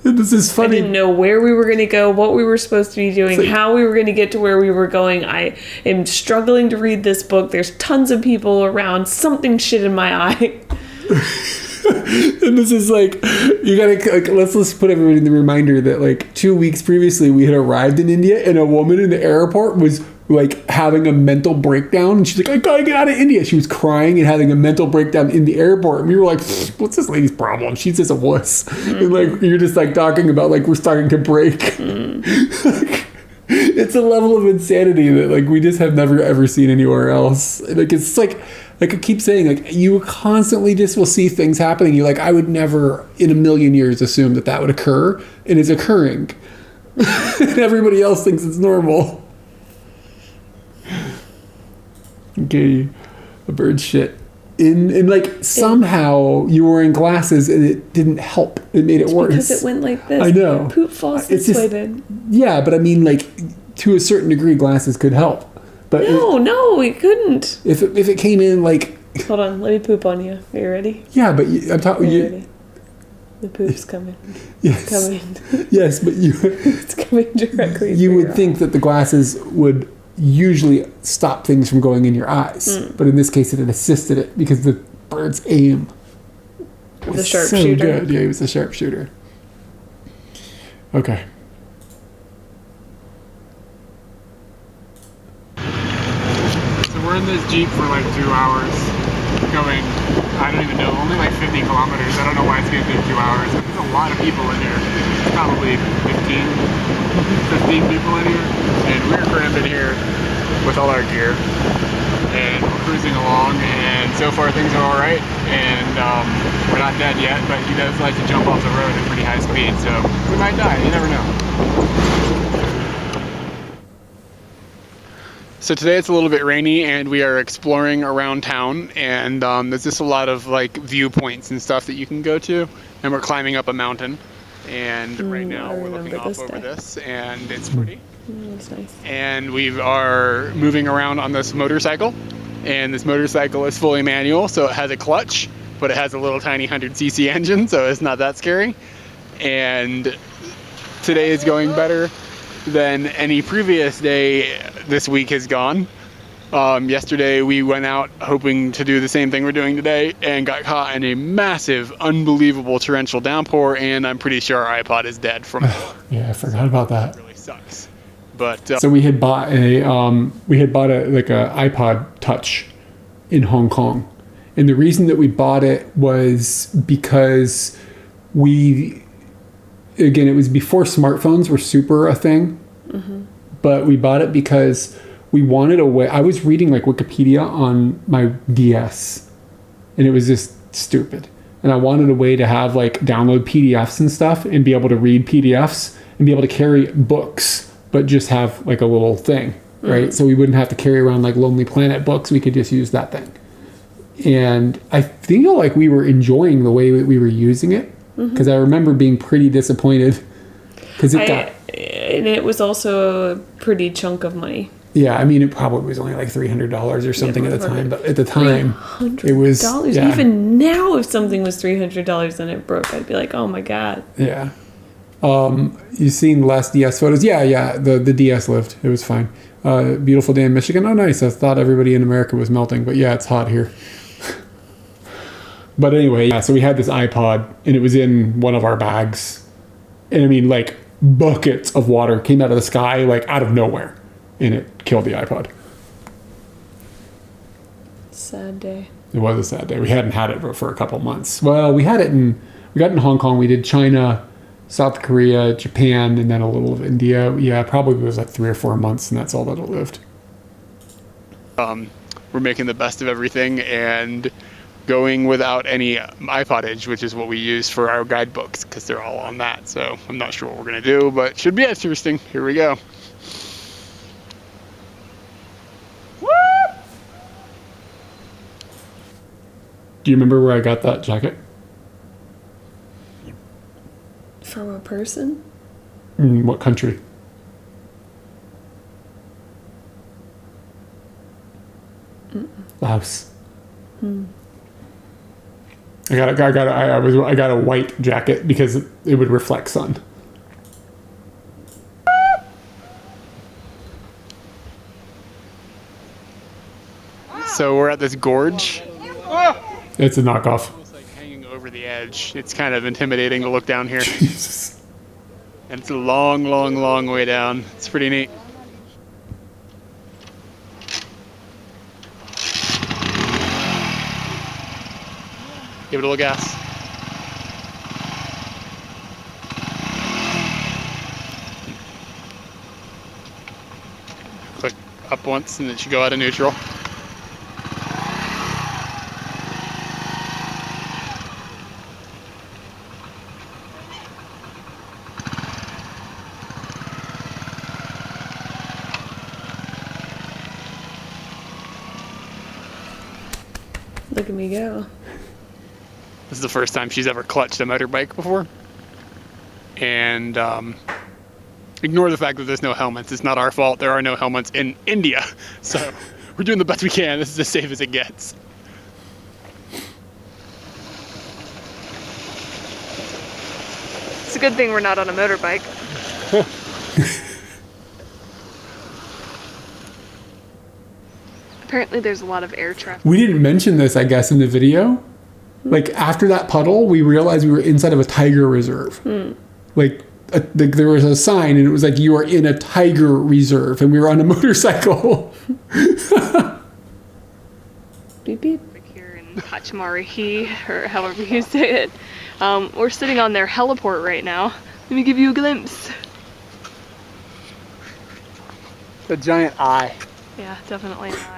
This is funny. I didn't know where we were going to go, what we were supposed to be doing, how we were going to get to where we were going. I am struggling to read this book. There's tons of people around. Something shit in my eye. And this is like, you gotta, let's put everybody in the reminder that like 2 weeks previously we had arrived in India and a woman in the airport was like having a mental breakdown and she's like, I gotta get out of India. She was crying and having a mental breakdown in the airport and we were like, what's this lady's problem? She's just a wuss. Mm-hmm. And like you're just like talking about like we're starting to break. Like, it's a level of insanity that like we just have never ever seen anywhere else. Like it's like I keep saying, like, you constantly just will see things happening. You're like, I would never in a million years assume that would occur, and it's occurring. And everybody else thinks it's normal. Okay, a bird shit. And like, somehow you were wearing glasses, and it didn't help. It made it worse. Because it went like this. I know. Poop falls this way, babe. Yeah, but I mean, like, to a certain degree, glasses could help. But no, it couldn't. If it came in like, hold on, let me poop on you. Are you ready? Yeah, but I'm talking. You ready? The poop's coming. Yes. It's coming. Yes, but it's coming directly. You would think that the glasses would usually stop things from going in your eyes, but in this case, it had assisted it because the bird's aim was the sharpshooter. So good. Yeah, he was a sharpshooter. Okay. We're in this Jeep for like 2 hours, going, I don't even know, only like 50 kilometers. I don't know why it's going to take 2 hours. There's a lot of people in here. There's probably 15 people in here. And we're crammed in here with all our gear. And we're cruising along, and so far things are alright. And we're not dead yet, but he does like to jump off the road at pretty high speed, so we might die, you never know. So today it's a little bit rainy and we are exploring around town, and there's just a lot of like viewpoints and stuff that you can go to, and we're climbing up a mountain, and right now we're looking off over this, and it's pretty. It's nice. And we are moving around on this motorcycle, and this motorcycle is fully manual, so it has a clutch, but it has a little tiny 100cc engine, so it's not that scary. And today is going better than any previous day this week has gone. Yesterday we went out hoping to do the same thing we're doing today and got caught in a massive, unbelievable torrential downpour, and I'm pretty sure our iPod is dead from it. Yeah, I forgot about that. It really sucks. But so we had bought a iPod Touch in Hong Kong, and the reason that we bought it was because it was before smartphones were super a thing, but we bought it because we wanted a way. I was reading like Wikipedia on my DS, and it was just stupid. And I wanted a way to have like download PDFs and stuff and be able to read PDFs and be able to carry books, but just have like a little thing, right? So we wouldn't have to carry around like Lonely Planet books. We could just use that thing. And I feel like we were enjoying the way that we were using it, because I remember being pretty disappointed because and it was also a pretty chunk of money. Yeah, I mean, it probably was only like $300 or something at the time, but at the time it was $300. Yeah. Even now, if something was $300 and it broke, I'd be like, oh my god. Yeah. You've seen last DS photos? Yeah. The DS lived. It was fine. Beautiful day in Michigan. Oh, nice. I thought everybody in America was melting, but yeah, it's hot here. But anyway, yeah, so we had this iPod, and it was in one of our bags. And I mean, like, buckets of water came out of the sky, like, out of nowhere. And it killed the iPod. Sad day. It was a sad day. We hadn't had it for a couple months. Well, we got it in Hong Kong. We did China, South Korea, Japan, and then a little of India. Yeah, probably was like 3 or 4 months, and that's all that it lived. We're making the best of everything and going without any iPodage, which is what we use for our guidebooks, because they're all on that. So I'm not sure what we're going to do, but it should be interesting. Here we go. Do you remember where I got that jacket? From a person? In what country? Laos. I got a white jacket because it would reflect sun. So we're at this gorge. It's a knockoff. Almost like hanging over the edge. It's kind of intimidating to look down here. Jesus. And it's a long, long, long way down. It's pretty neat. Give it a little gas. Click up once and it should go out of neutral. Look at me go. This is the first time she's ever clutched a motorbike before. And ignore the fact that there's no helmets. It's not our fault. There are no helmets in India. So we're doing the best we can. This is as safe as it gets. It's a good thing we're not on a motorbike. Apparently there's a lot of air traffic. We didn't mention this, I guess, in the video. Like, after that puddle, we realized we were inside of a tiger reserve. Like, there was a sign, and it was like, you are in a tiger reserve, and we were on a motorcycle. Beep, beep. Here in Pachmarhi, or however you say it. We're sitting on their heliport right now. Let me give you a glimpse. The giant eye. Yeah, definitely an eye.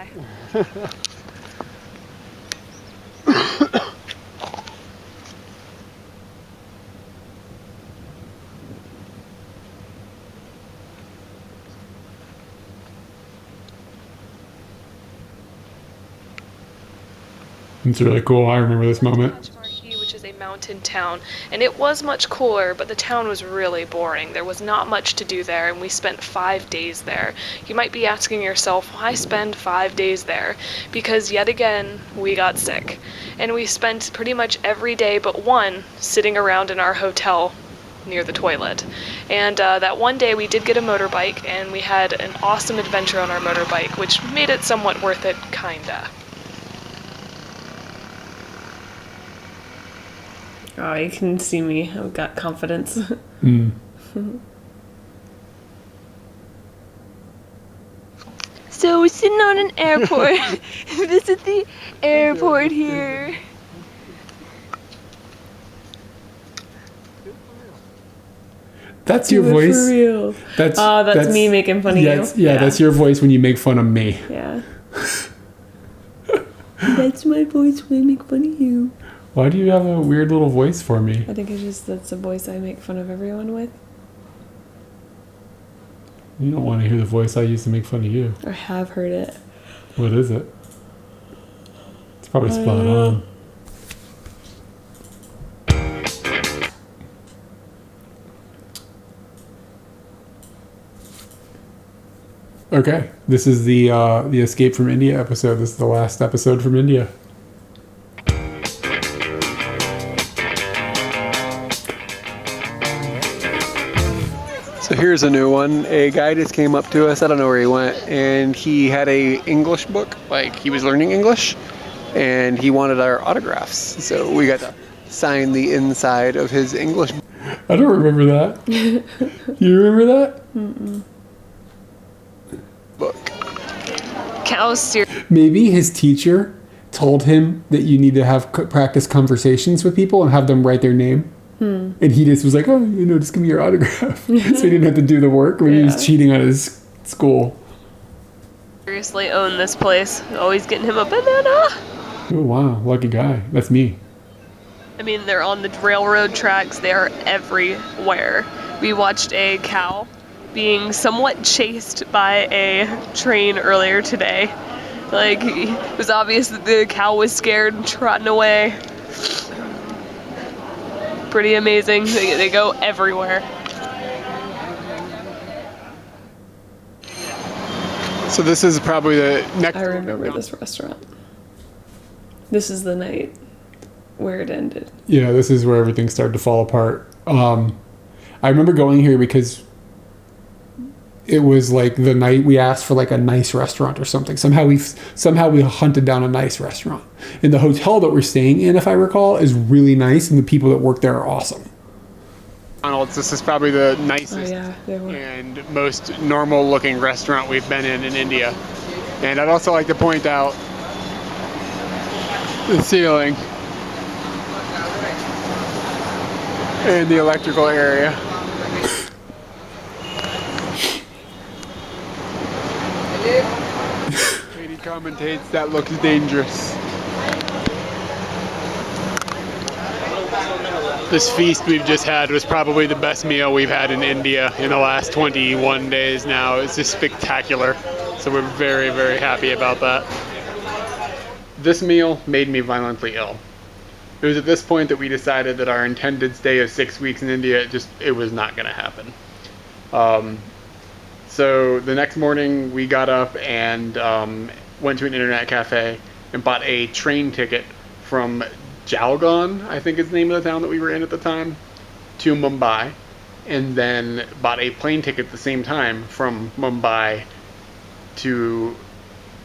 It's really cool. I remember this moment. Pachmarhi, which is a mountain town, and it was much cooler, but the town was really boring. There was not much to do there, and we spent 5 days there. You might be asking yourself, why spend 5 days there? Because yet again, we got sick. And we spent pretty much every day but one sitting around in our hotel near the toilet. And that one day we did get a motorbike, and we had an awesome adventure on our motorbike, which made it somewhat worth it, kinda. Oh, you can see me. I've got confidence. So we're sitting on an airport. This is the airport here. That's your Do it voice. For real. That's me making fun of you. Yeah, that's your voice when you make fun of me. Yeah. That's my voice when I make fun of you. Why do you have a weird little voice for me? I think it's just that's the voice I make fun of everyone with. You don't want to hear the voice I used to make fun of you. I have heard it. What is it? It's probably spot on. Okay, this is the Escape from India episode. This is the last episode from India. So here's a new one. A guy just came up to us, I don't know where he went, and he had a English book, like he was learning English, and he wanted our autographs. So we got to sign the inside of his English book. I don't remember that. You remember that? Mm-mm. Book. Cows steer. Maybe his teacher told him that you need to have practice conversations with people and have them write their name. And he just was like, oh, just give me your autograph. So he didn't have to do the work when he was cheating on his school. Seriously own this place. Always getting him a banana. Oh, wow. Lucky guy. That's me. I mean, they're on the railroad tracks. They are everywhere. We watched a cow being somewhat chased by a train earlier today. Like, it was obvious that the cow was scared and trotting away. Pretty amazing. They go everywhere. So this is probably the next... I remember this restaurant. This is the night where it ended. Yeah, this is where everything started to fall apart. I remember going here because it was like the night we asked for like a nice restaurant or something. Somehow we hunted down a nice restaurant. And the hotel that we're staying in, if I recall, is really nice, and the people that work there are awesome. This is probably the nicest They were. and most normal looking restaurant we've been in India. And I'd also like to point out the ceiling and the electrical area. Katie commentates, that looks dangerous. This feast we've just had was probably the best meal we've had in India in the last 21 days now. It's just spectacular. So we're very, very happy about that. This meal made me violently ill. It was at this point that we decided that our intended stay of 6 weeks in India, it was not going to happen. So the next morning we got up and went to an internet cafe and bought a train ticket from Jalgaon, I think is the name of the town that we were in at the time, to Mumbai, and then bought a plane ticket at the same time from Mumbai to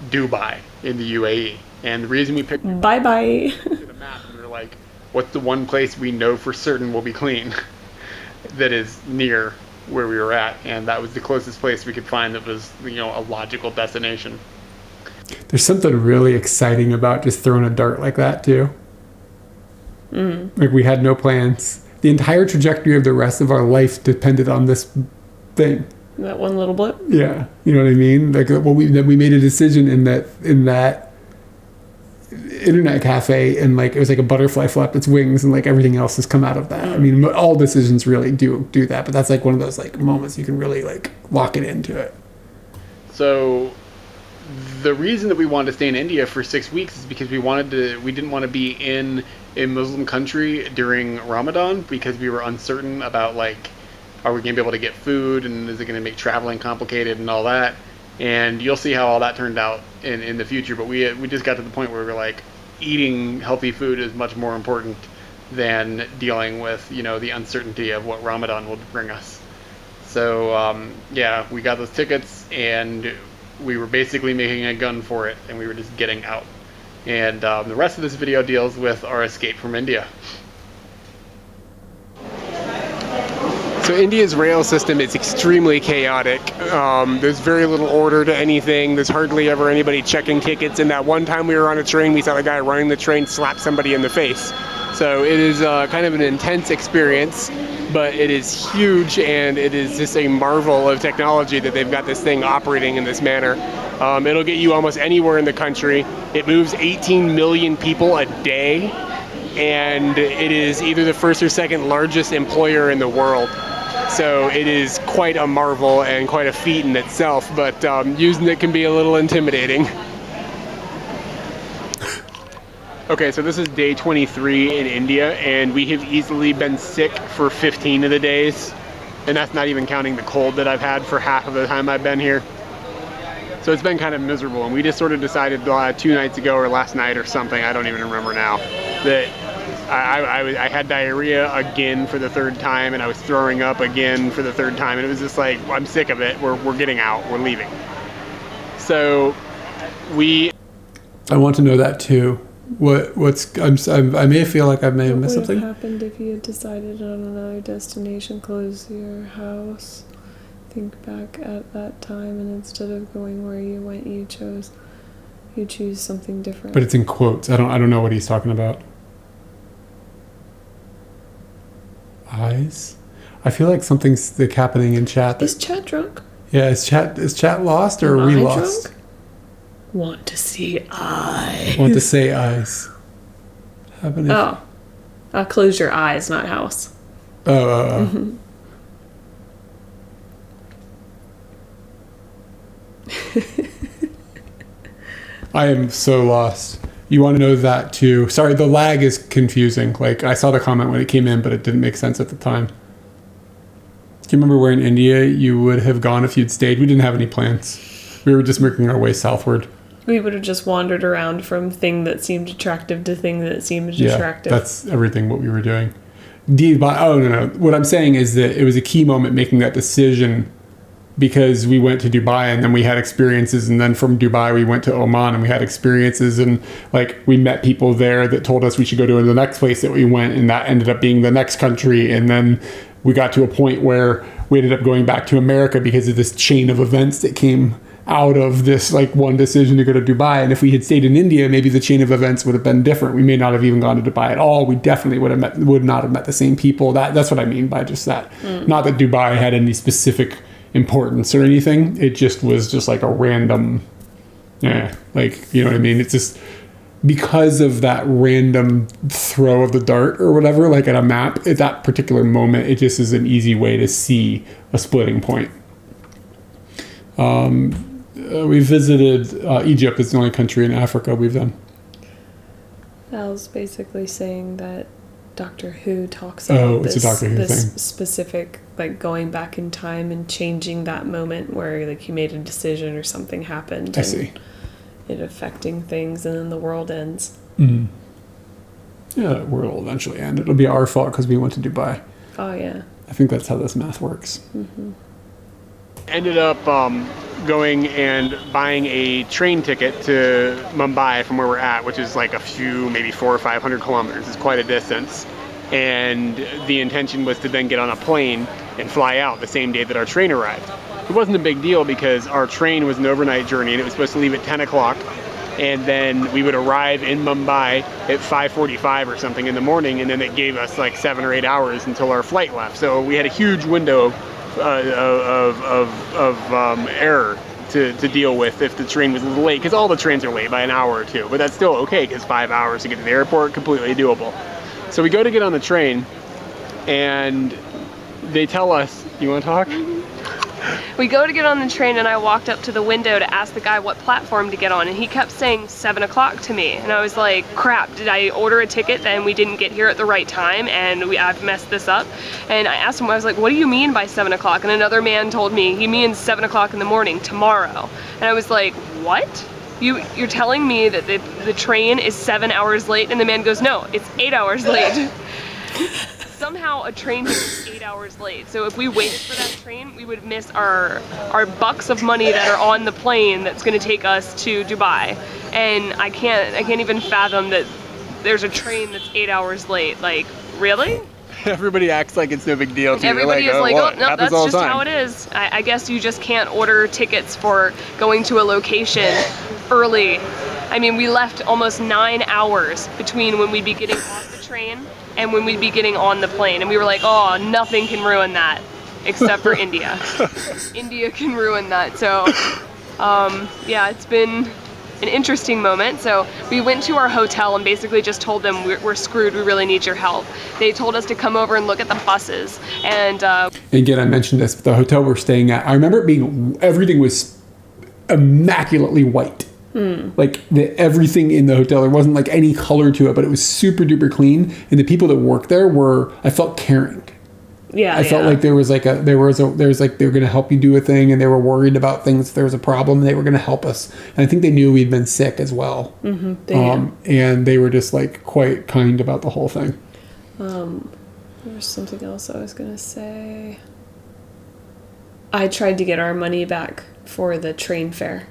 Dubai in the UAE. And the reason we picked Bye-bye. to the map, we were like, what's the one place we know for certain will be clean that is near where we were at? And that was the closest place we could find that was, a logical destination. There's something really exciting about just throwing a dart like that too. Like we had no plans. The entire trajectory of the rest of our life depended on this thing. That one little blip. Yeah, you know what I mean. Like we made a decision in that internet cafe, and like it was like a butterfly flapped its wings, and like everything else has come out of that. I mean, all decisions really do that, but that's like one of those like moments you can really like lock it into it. So the reason that we wanted to stay in India for 6 weeks is because we didn't want to be in a Muslim country during Ramadan, because we were uncertain about like, are we going to be able to get food, and is it going to make traveling complicated and all that. And you'll see how all that turned out in the future. But we just got to the point where we were like, eating healthy food is much more important than dealing with, the uncertainty of what Ramadan will bring us. So we got those tickets, and we were basically making a gun for it, and we were just getting out. And the rest of this video deals with our escape from India. So India's rail system is extremely chaotic. There's very little order to anything. There's hardly ever anybody checking tickets. And that one time we were on a train, we saw the guy running the train slap somebody in the face. So it is kind of an intense experience, but it is huge, and it is just a marvel of technology that they've got this thing operating in this manner. It'll get you almost anywhere in the country. It moves 18 million people a day, and it is either the first or second largest employer in the world. So it is quite a marvel and quite a feat in itself, but using it can be a little intimidating. Okay, so this is day 23 in India, and we have easily been sick for 15 of the days, and that's not even counting the cold that I've had for half of the time I've been here. So it's been kind of miserable, and we just sort of decided 2 nights ago or last night or something, I don't even remember now, that I had diarrhea again for the third time, and I was throwing up again for the third time, and it was just like, I'm sick of it. We're getting out. We're leaving. So I want to know that too. I may feel like I may have missed something. What would have happened if you had decided on another destination close to your house? Think back at that time, and instead of going where you went, you choose something different. But it's in quotes. I don't know what he's talking about. Eyes? I feel like something's happening in chat. Is chat drunk? Yeah, is chat lost or are we lost? Drunk? Want to see eyes. Want to say eyes. Close your eyes, not house. Oh. I am so lost. You want to know that too. Sorry, the lag is confusing. Like, I saw the comment when it came in, but it didn't make sense at the time. Do you remember where in India you would have gone if you'd stayed? We didn't have any plans. We were just making our way southward. We would have just wandered around from thing that seemed attractive to thing that seemed attractive. Yeah, that's everything what we were doing. No. What I'm saying is that it was a key moment making that decision, because we went to Dubai and then we had experiences, and then from Dubai we went to Oman and we had experiences, and like we met people there that told us we should go to the next place that we went, and that ended up being the next country. And then we got to a point where we ended up going back to America because of this chain of events that came out of this like one decision to go to Dubai. And if we had stayed in India, maybe the chain of events would have been different. We may not have even gone to Dubai at all. We definitely would not have met the same people. That's what I mean by just that. Not that Dubai had any specific importance or anything. It just was just like a random, like, you know what I mean? It's just because of that random throw of the dart or whatever, like at a map, at that particular moment, it just is an easy way to see a splitting point. We visited Egypt. It's the only country in Africa we've done. Al's basically saying that Doctor Who talks about this specific, like, going back in time and changing that moment where, like, you made a decision or something happened. I see. It affecting things, and then the world ends. Mm-hmm. Yeah, the world will eventually end. It'll be our fault because we went to Dubai. Oh, yeah. I think that's how this math works. Mm-hmm. Ended up going and buying a train ticket to Mumbai from where we're at, which is like a few, maybe 400 or 500 kilometers. It's quite a distance. And the intention was to then get on a plane and fly out the same day that our train arrived. It wasn't a big deal because our train was an overnight journey and it was supposed to leave at 10 o'clock. And then we would arrive in Mumbai at 5:45 or something in the morning, and then it gave us like 7 or 8 hours until our flight left. So we had a huge window of error to deal with if the train was a little late, because all the trains are late by an hour or two, but that's still okay because 5 hours to get to the airport, completely doable. So we go to get on the train and they tell us, you want to talk? We go to get on the train, and I walked up to the window to ask the guy what platform to get on, and he kept saying 7 o'clock to me, and I was like, crap, did I order a ticket and we didn't get here at the right time, and I've messed this up? And I asked him, I was like, what do you mean by 7 o'clock? And another man told me he means 7 o'clock in the morning tomorrow. And I was like, what? You're telling me that the train is 7 hours late? And the man goes, no, it's 8 hours late. Somehow a train is 8 hours late. So if we waited for that train, we would miss our bucks of money that are on the plane that's going to take us to Dubai. And I can't even fathom that there's a train that's 8 hours late. Like, really? Everybody acts like it's no big deal too. Everybody is like, what? Oh, no, Happens that's all just the time. how it is. I guess you just can't order tickets for going to a location early. I mean, we left almost 9 hours between when we'd be getting off the train and when we'd be getting on the plane. And we were like, oh, nothing can ruin that except for India. India can ruin that. So, yeah, it's been an interesting moment. So we went to our hotel and basically just told them we're screwed, we really need your help. They told us to come over and look at the buses. And again, I mentioned this, but the hotel we're staying at, I remember it being, everything was immaculately white. Like everything in the hotel, there wasn't like any color to it, but it was super duper clean. And the people that worked there were, I felt, caring. Yeah, I felt like they were going to help you do a thing, and they were worried about things. If there was a problem, they were going to help us. And I think they knew we'd been sick as well. And they were just like quite kind about the whole thing. There's something else I was going to say. I tried to get our money back for the train fare.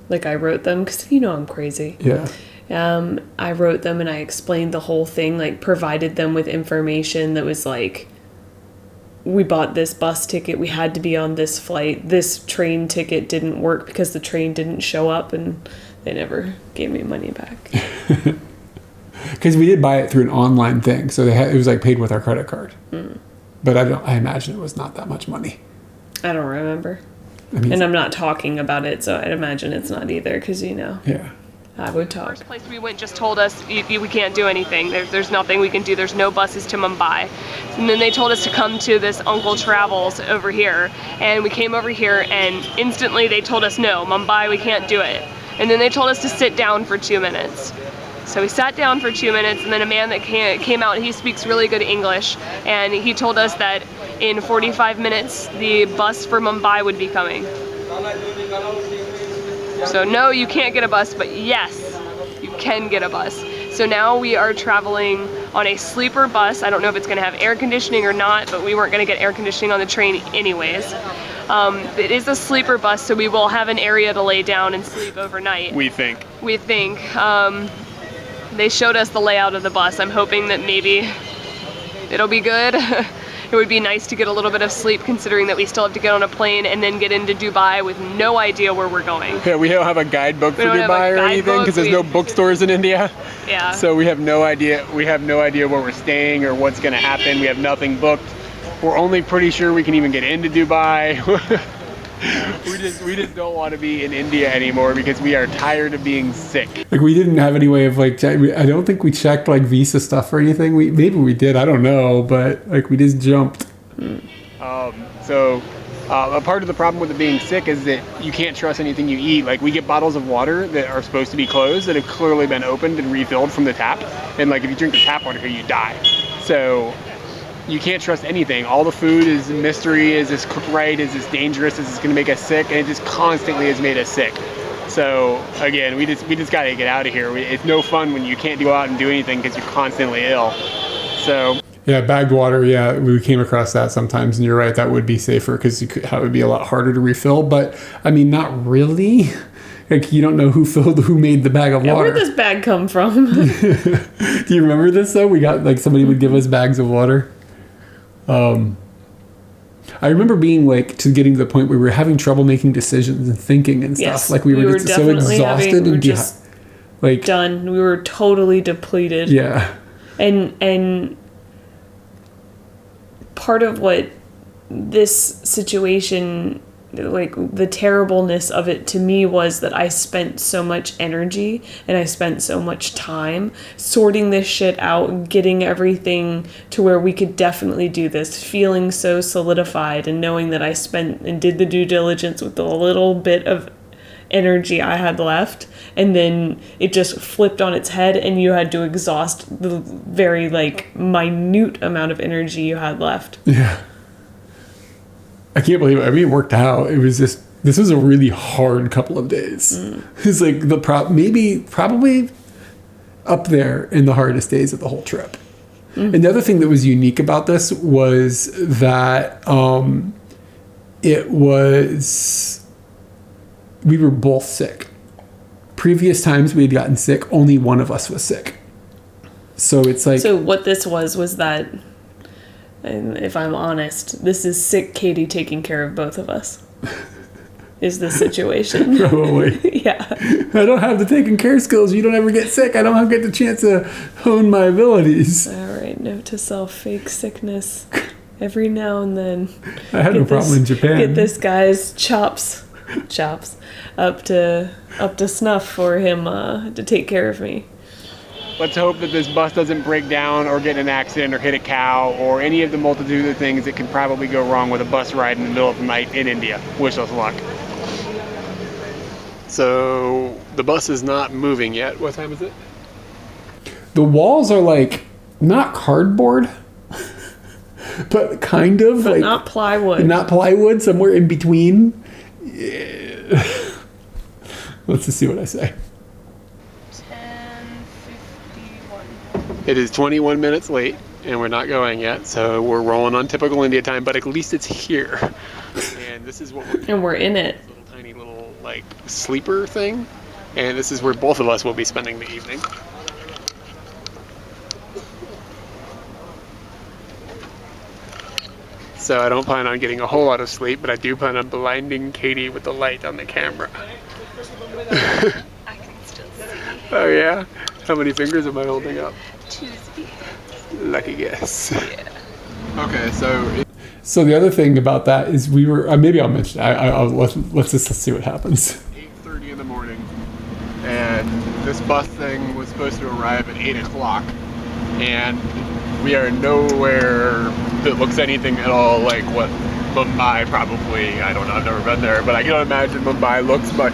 Like, I wrote them, because I'm crazy. Yeah. I wrote them and I explained the whole thing, like provided them with information that was like, we bought this bus ticket, we had to be on this flight, this train ticket didn't work because the train didn't show up, and they never gave me money back. Because we did buy it through an online thing, so it was like paid with our credit card. But I imagine it was not that much money. I don't remember. I mean, and I'm not talking about it, so I'd imagine it's not either, because Yeah. I would talk. The first place we went just told us we can't do anything. There's nothing we can do. There's no buses to Mumbai. And then they told us to come to this Uncle Travels over here. And we came over here and instantly they told us, no, Mumbai, we can't do it. And then they told us to sit down for 2 minutes. So we sat down for 2 minutes, and then a man that came out, he speaks really good English, and he told us that in 45 minutes the bus for Mumbai would be coming. So no, you can't get a bus, but yes, you can get a bus. So now we are traveling on a sleeper bus. I don't know if it's going to have air conditioning or not, but we weren't going to get air conditioning on the train anyways. It is a sleeper bus, so we will have an area to lay down and sleep overnight. We think. They showed us the layout of the bus. I'm hoping that maybe it'll be good. It would be nice to get a little bit of sleep, considering that we still have to get on a plane and then get into Dubai with no idea where we're going. Yeah, we don't have a guidebook for Dubai or anything because there's no bookstores in India. Yeah. So we have no idea. We have no idea where we're staying or what's going to happen. We have nothing booked. We're only pretty sure we can even get into Dubai. We just don't want to be in India anymore because we are tired of being sick. Like, we didn't have any way of like, I don't think we checked like visa stuff or anything. Maybe we did, I don't know, but like we just jumped. So a part of the problem with it being sick is that you can't trust anything you eat. Like, we get bottles of water that are supposed to be closed that have clearly been opened and refilled from the tap. And like, if you drink the tap water here, you die. So you can't trust anything. All the food is a mystery. Is this cooked right? Is this dangerous? Is this going to make us sick? And it just constantly has made us sick. So again, we just got to get out of here. It's no fun when you can't go out and do anything because you're constantly ill. So yeah, bagged water. Yeah, we came across that sometimes, and you're right. That would be safer because it would be a lot harder to refill. But I mean, not really. Like, you don't know who made the bag of water. Where'd this bag come from? Do you remember this though? We got like somebody would give us bags of water. I remember being getting to the point where we were having trouble making decisions and thinking and stuff. Yes, like we were just so exhausted and just like done. We were totally depleted. Yeah. And part of what this situation, like the terribleness of it to me, was that I spent so much energy and I spent so much time sorting this shit out, getting everything to where we could definitely do this, feeling so solidified and knowing that I spent and did the due diligence with the little bit of energy I had left, and then it just flipped on its head and you had to exhaust the very like minute amount of energy you had left. Yeah. I can't believe it. I mean, it worked out. It was just, this was a really hard couple of days. It's like probably up there in the hardest days of the whole trip. Another thing that was unique about this was that we were both sick. Previous times we had gotten sick, only one of us was sick. So it's like... So what this was that... And if I'm honest, this is sick Katie taking care of both of us. Is the situation. Probably. Yeah. I don't have the taking care skills. You don't ever get sick. I don't get the chance to hone my abilities. All right, note to self, fake sickness. Every now and then. I had no problem in Japan. Get this guy's chops up to snuff for him to take care of me. let's hope that this bus doesn't break down or get in an accident or hit a cow or any of the multitude of things that can probably go wrong with a bus ride in the middle of the night in India. Wish us luck. So the bus is not moving yet. What time is it? The walls are like not cardboard, but kind of But like not plywood. not plywood, somewhere in between. Yeah. Let's just see what I say. 10:51. It is 21 minutes late, and we're not going yet, so we're rolling on typical India time, but at least it's here. And this is what we're in it. This little tiny little, like, sleeper thing, and this is where both of us will be spending the evening. So I don't plan on getting a whole lot of sleep, but I do plan on blinding Katie with the light on the camera. I can still see. Oh yeah? How many fingers am I holding up? Tuesday. Lucky guess. Yeah. Okay, So the other thing about that is we were maybe I'll mention it. Let's just see what happens. 8:30 in the morning, and this bus thing was supposed to arrive at 8 o'clock, and we are nowhere that looks anything at all like what Mumbai probably, I don't know, I've never been there, but I can imagine Mumbai looks much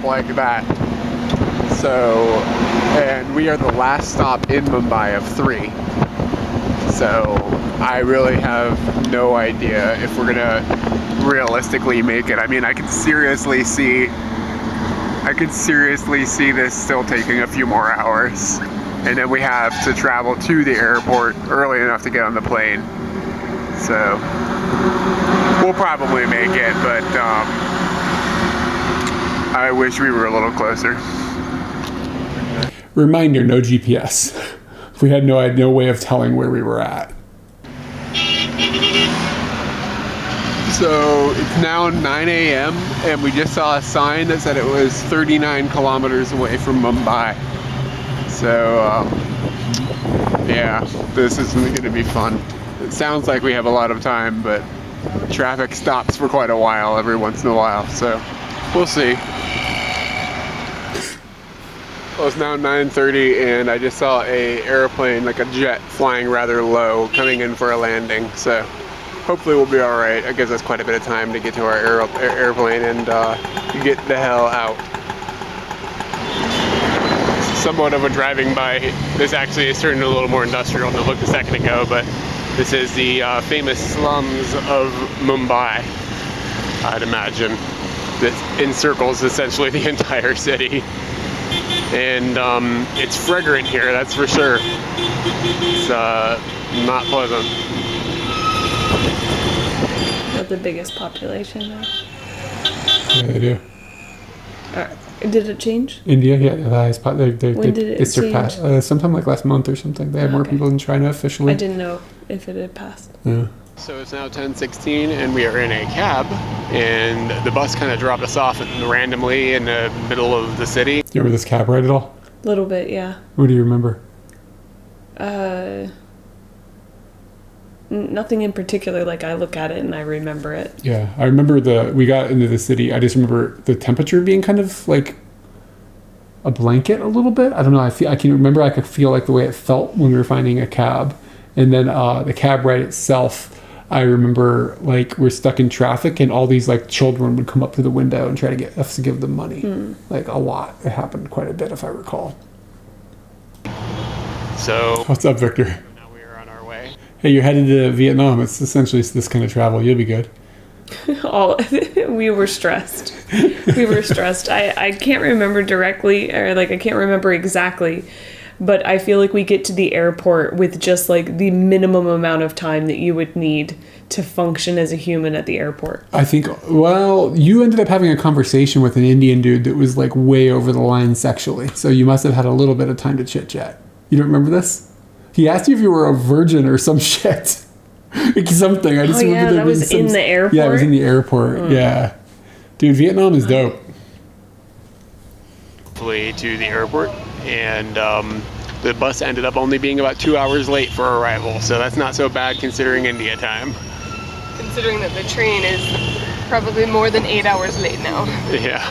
like that. So, and we are the last stop in Mumbai of 3. So I really have no idea if we're gonna realistically make it. I mean, I could seriously see this still taking a few more hours. And then we have to travel to the airport early enough to get on the plane. So we'll probably make it, but I wish we were a little closer. Reminder: no GPS. We had no way of telling where we were at. So it's now 9 a.m. and we just saw a sign that said it was 39 kilometers away from Mumbai. So yeah, this is going to be fun. It sounds like we have a lot of time, but traffic stops for quite a while every once in a while, so we'll see. Well, it's now 9:30 and I just saw a airplane, like a jet, flying rather low, coming in for a landing, so hopefully we'll be alright. It gives us quite a bit of time to get to our airplane and get the hell out. Somewhat of a driving by. This actually is turning a little more industrial than it looked a second ago, but this is the famous slums of Mumbai, I'd imagine, that encircles essentially the entire city. And it's fragrant here, that's for sure. It's not pleasant. Got the biggest population there. Yeah, they do. Did it change? India, yeah, the highest When did it surpassed change? sometime like last month or something. They had more Okay. people than China officially. I didn't know if it had passed. Yeah. So it's now 10:16 and we are in a cab, and the bus kind of dropped us off randomly in the middle of the city. Do you remember this cab ride at all? A little bit, yeah. What do you remember? Nothing in particular. Like, I look at it and I remember it. Yeah, I remember we got into the city. I just remember the temperature being kind of like a blanket a little bit. I don't know. I could feel like the way it felt when we were finding a cab. And then the cab ride itself, I remember like we're stuck in traffic and all these like children would come up to the window and try to get us to give them money. Like a lot. It happened quite a bit if I recall. So What's up, Victor? now we are on our way. Hey, you're headed to Vietnam. It's essentially this kind of travel. You'll be good. We were stressed. I can't remember directly, or like I can't remember exactly, but I feel like we get to the airport with just like the minimum amount of time that you would need to function as a human at the airport. I think, well, you ended up having a conversation with an Indian dude that was like way over the line sexually. So you must have had a little bit of time to chit chat. You don't remember this? He asked you if you were a virgin or some shit. Like something. I just remember there that was being in the airport? Yeah, it was in the airport. Yeah. Dude, Vietnam is dope. To the airport, and the bus ended up only being about 2 hours late for arrival, so that's not so bad considering India time. Considering that the train is probably more than 8 hours late now. Yeah.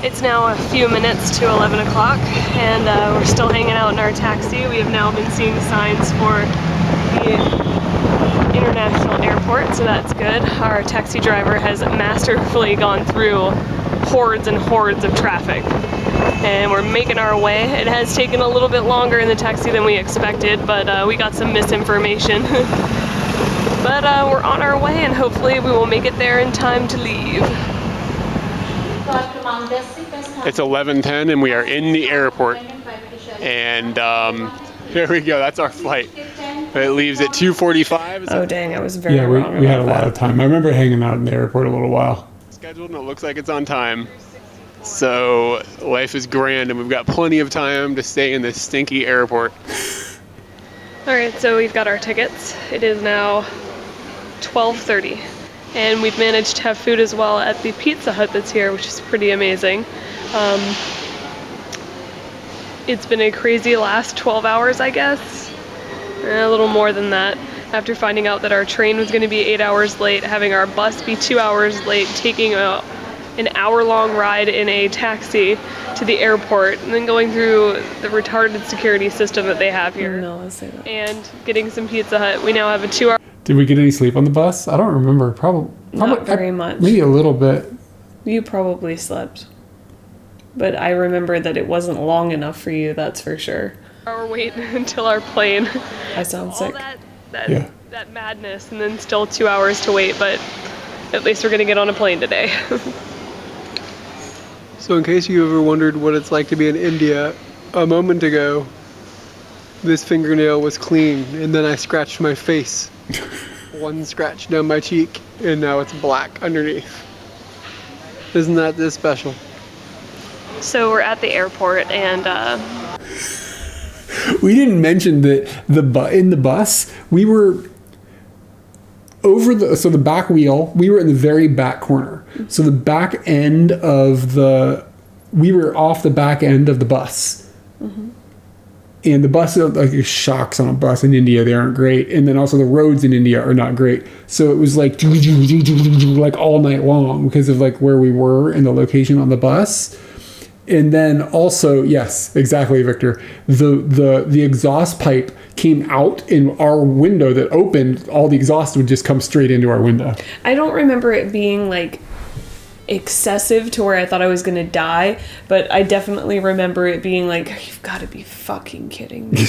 It's now a few minutes to 11 o'clock, and we're still hanging out in our taxi. We have now been seeing signs for the international airport, so that's good. Our taxi driver has masterfully gone through hordes and hordes of traffic. and we're making our way. It has taken a little bit longer in the taxi than we expected, but we got some misinformation. But we're on our way, and hopefully we will make it there in time to leave. It's 11:10 and we are in the airport. And here we go, that's our flight. It leaves at 2:45. Oh dang, I was very Yeah, wrong we had a about lot that. of time. I remember hanging out in the airport a little while. Scheduled, and it looks like it's on time. So life is grand, and we've got plenty of time to stay in this stinky airport. Alright, so we've got our tickets. It is now 12:30, and we've managed to have food as well at the Pizza Hut that's here, which is pretty amazing. It's been a crazy last 12 hours, I guess. A little more than that. After finding out that our train was going to be 8 hours late, having our bus be 2 hours late, taking an hour-long ride in a taxi to the airport, and then going through the retarded security system that they have here, No, let's say that. and getting some Pizza Hut. We now have a 2-hour. Did we get any sleep on the bus? I don't remember. Probably Not very much. Maybe a little bit. You probably slept. But I remember that it wasn't long enough for you, that's for sure. Hour wait until our plane. I sound All sick. Yeah. that madness, and then still 2 hours to wait, but at least we're gonna get on a plane today. So in case you ever wondered what it's like to be in India, a moment ago, this fingernail was clean, and then I scratched my face. One scratch down my cheek, and now it's black underneath. Isn't that this special? So we're at the airport, and We didn't mention that in the bus, we were over the back wheel, we were in the very back corner. So the back end of we were off the back end of the bus. Mm-hmm. And the bus, like shocks on a bus in India, they aren't great. And then also the roads in India are not great. So it was like all night long because of like where we were and the location on the bus. And then also, yes, exactly, Victor. The exhaust pipe came out in our window that opened. All the exhaust would just come straight into our window. I don't remember it being like excessive to where I thought I was gonna die, but I definitely remember it being like, you've got to be fucking kidding me.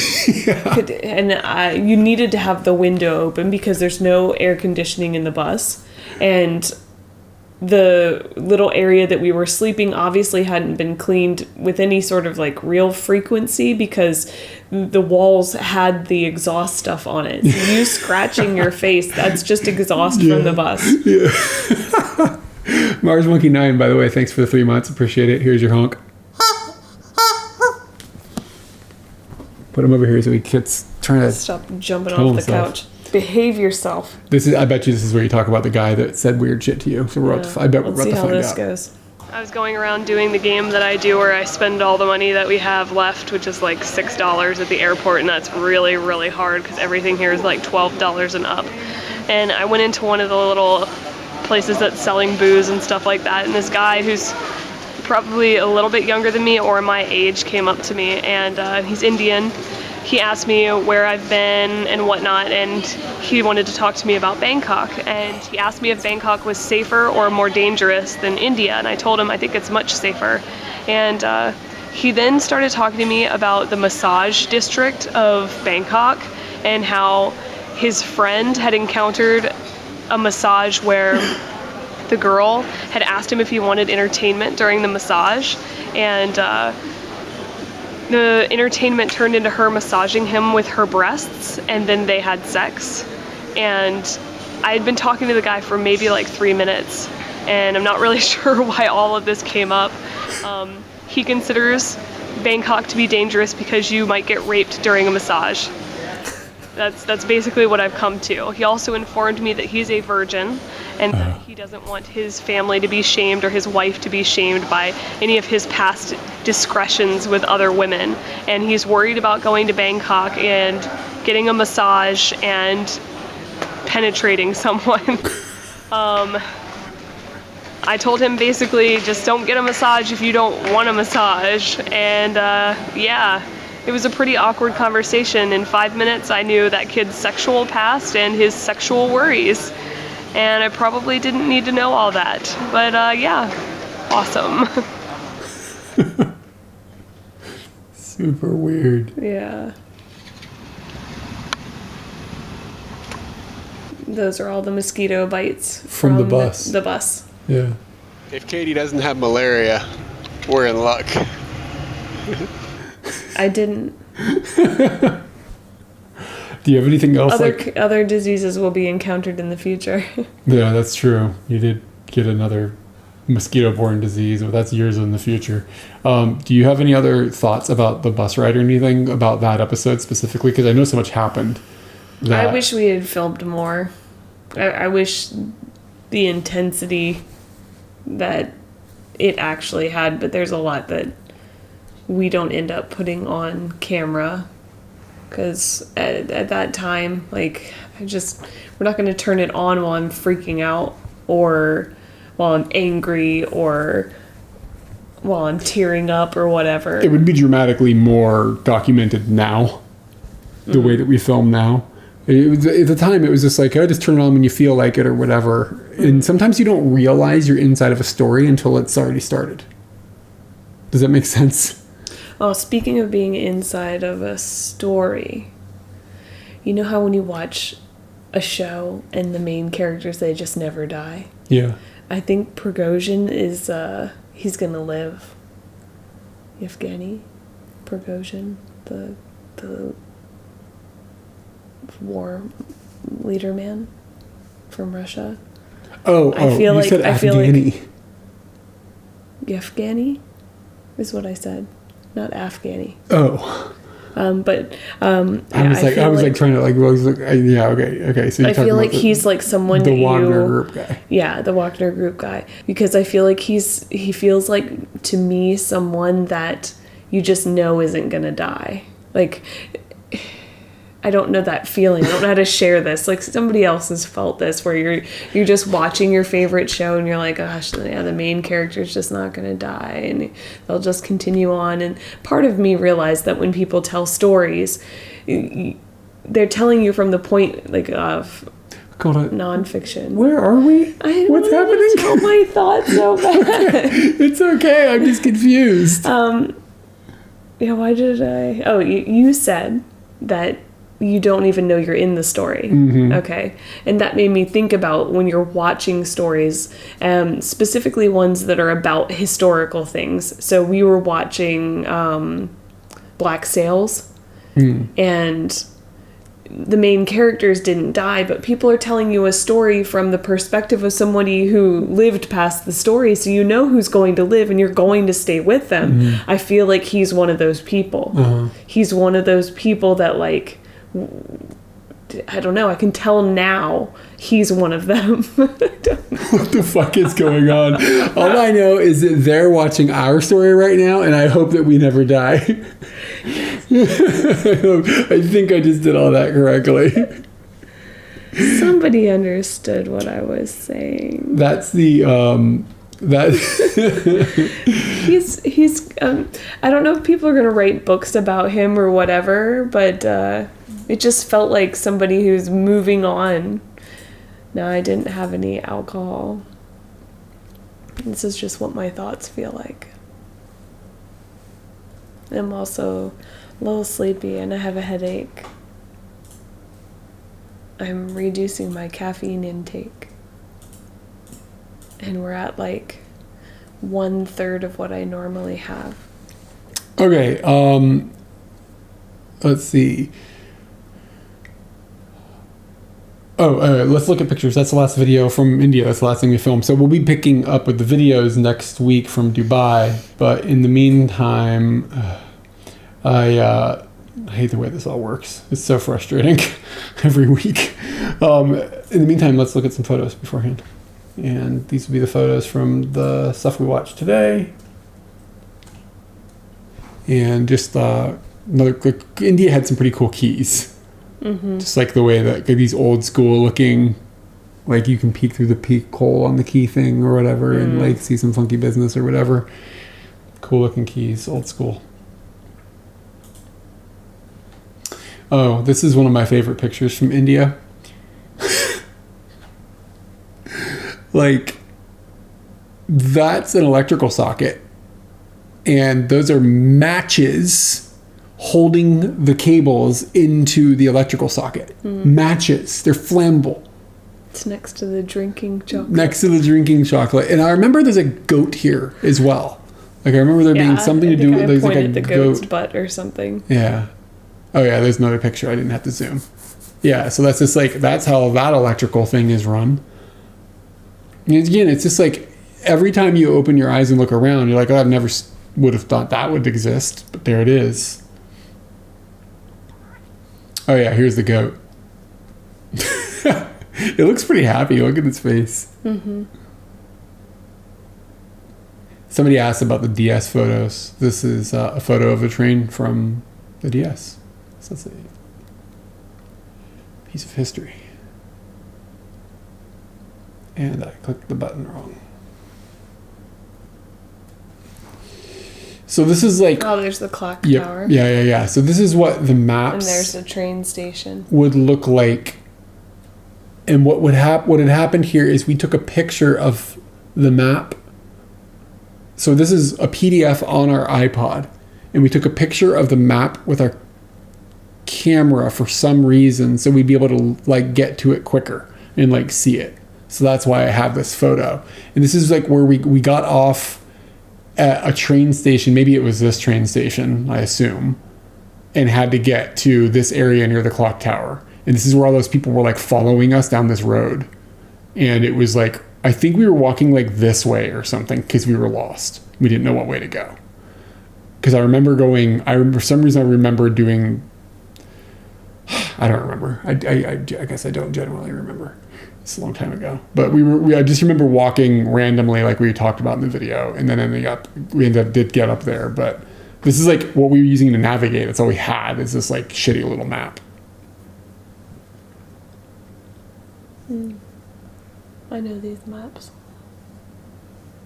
And you needed to have the window open because there's no air conditioning in the bus, and the little area that we were sleeping obviously hadn't been cleaned with any sort of like real frequency because the walls had the exhaust stuff on it. So you scratching your face, that's just exhaust from the bus. Yeah. Mars Monkey 9, by the way, thanks for the 3 months. Appreciate it. Here's your honk. Put him over here so he gets trying to Stop jumping kill off the himself. couch. Behave yourself. I bet you this is where you talk about the guy that said weird shit to you. So I bet we're Let's about see to how find this out. goes. I was going around doing the game that I do where I spend all the money that we have left, which is like $6 at the airport, and that's really, really hard because everything here is like $12 and up. And I went into one of the little places that's selling booze and stuff like that, and this guy who's probably a little bit younger than me or my age came up to me, and he's Indian. He asked me where I've been and whatnot, and he wanted to talk to me about Bangkok, and he asked me if Bangkok was safer or more dangerous than India, and I told him I think it's much safer. And he then started talking to me about the massage district of Bangkok and how his friend had encountered a massage where the girl had asked him if he wanted entertainment during the massage, and the entertainment turned into her massaging him with her breasts, and then they had sex. And I had been talking to the guy for maybe like 3 minutes, and I'm not really sure why all of this came up. He considers Bangkok to be dangerous because you might get raped during a massage. That's basically what I've come to. He also informed me that he's a virgin and that he doesn't want his family to be shamed or his wife to be shamed by any of his past discretions with other women. And he's worried about going to Bangkok and getting a massage and penetrating someone. I told him basically just don't get a massage if you don't want a massage. And yeah. It was a pretty awkward conversation. In 5 minutes, I knew that kid's sexual past and his sexual worries. And I probably didn't need to know all that. But yeah, awesome. Super weird. Yeah. Those are all the mosquito bites From the bus. The bus. Yeah. If Katie doesn't have malaria, we're in luck. I didn't. Do you have anything else? Other diseases will be encountered in the future. Yeah, that's true. You did get another mosquito-borne disease, but that's years in the future. Do you have any other thoughts about the bus ride or anything about that episode specifically? Because I know so much happened. I wish we had filmed more. I wish the intensity that it actually had, but there's a lot that we don't end up putting on camera. Because at that time, like, we're not going to turn it on while I'm freaking out or while I'm angry or while I'm tearing up or whatever. It would be dramatically more documented now, the way that we film now. It was, at the time, it was just like, oh, just turn it on when you feel like it or whatever. And sometimes you don't realize you're inside of a story until it's already started. Does that make sense? Oh, speaking of being inside of a story, you know how when you watch a show and the main characters, they just never die? Yeah. I think Prigozhin is, he's gonna live. Yevgeny Prigozhin, the war leader man from Russia. I feel like Yevgeny is what I said. Not Afghani. Oh. I was trying to okay. So I feel like he's like someone the Wagner Group guy. Yeah, the Wagner Group guy, because I feel like he feels like to me someone that you just know isn't gonna die. Like, I don't know that feeling. I don't know how to share this. Like, somebody else has felt this where you're just watching your favorite show and you're like, gosh, yeah, the main character's just not going to die and they'll just continue on. And part of me realized that when people tell stories, they're telling you from the point like of nonfiction. Where are we? What's happening? I tell my thoughts so bad. It's okay. I'm just confused. Yeah, why did I? Oh, you said that you don't even know you're in the story. Mm-hmm. Okay. And that made me think about when you're watching stories, specifically ones that are about historical things. So we were watching Black Sails, and the main characters didn't die, but people are telling you a story from the perspective of somebody who lived past the story, so you know who's going to live and you're going to stay with them. Mm-hmm. I feel like he's one of those people. Uh-huh. He's one of those people that, like, I don't know, I can tell now he's one of them. What the fuck is going on? All I know is that they're watching our story right now, and I hope that we never die. I think I just did all that correctly. Somebody understood what I was saying. That's the he's I don't know if people are gonna write books about him or whatever, but it just felt like somebody who's moving on. No, I didn't have any alcohol. This is just what my thoughts feel like. I'm also a little sleepy and I have a headache. I'm reducing my caffeine intake. And we're at like 1/3 of what I normally have. Okay, let's see. Let's look at pictures. That's the last video from India. That's the last thing we filmed. So we'll be picking up with the videos next week from Dubai. But in the meantime, I hate the way this all works. It's so frustrating every week. In the meantime, let's look at some photos beforehand. And these will be the photos from the stuff we watched today. And just India had some pretty cool keys. Mm-hmm. Just like the way that these old school looking, like you can peek through the peek hole on the key thing or whatever, and like see some funky business or whatever. Cool looking keys, old school. Oh, this is one of my favorite pictures from India. Like, that's an electrical socket, and those are matches holding the cables into the electrical socket. Matches. They're flammable. It's next to the drinking chocolate. Next to the drinking chocolate. And I remember there's a goat here as well. Like I remember there being something to do with there's like a the goat's butt or something. Yeah. Oh yeah, there's another picture. I didn't have to zoom. Yeah, so that's just like that's how that electrical thing is run. And again, it's just like every time you open your eyes and look around, you're like, oh, I never would have thought that would exist, but there it is. Oh yeah, here's the goat. It looks pretty happy. Look at its face. Mm-hmm. Somebody asked about the DS photos. This is a photo of a train from the DS. So that's a piece of history. And I clicked the button wrong. So this is like... Oh, there's the clock tower. Yeah. So this is what the maps... And there's the train station. ...would look like. And what had happened here is we took a picture of the map. So this is a PDF on our iPod. And we took a picture of the map with our camera for some reason. So we'd be able to like get to it quicker and like see it. So that's why I have this photo. And this is like where we got off at a train station. Maybe it was this train station, I assume. And had to get to this area near the clock tower. And this is where all those people were like following us down this road. And it was like, I think we were walking like this way or something because we were lost. We didn't know what way to go. Because I remember for some reason I remember doing, I don't remember. I guess I don't generally remember. It's a long time ago. But I just remember walking randomly like we talked about in the video. And then we did get up there. But this is like what we were using to navigate. That's all we had is this like shitty little map. I know these maps.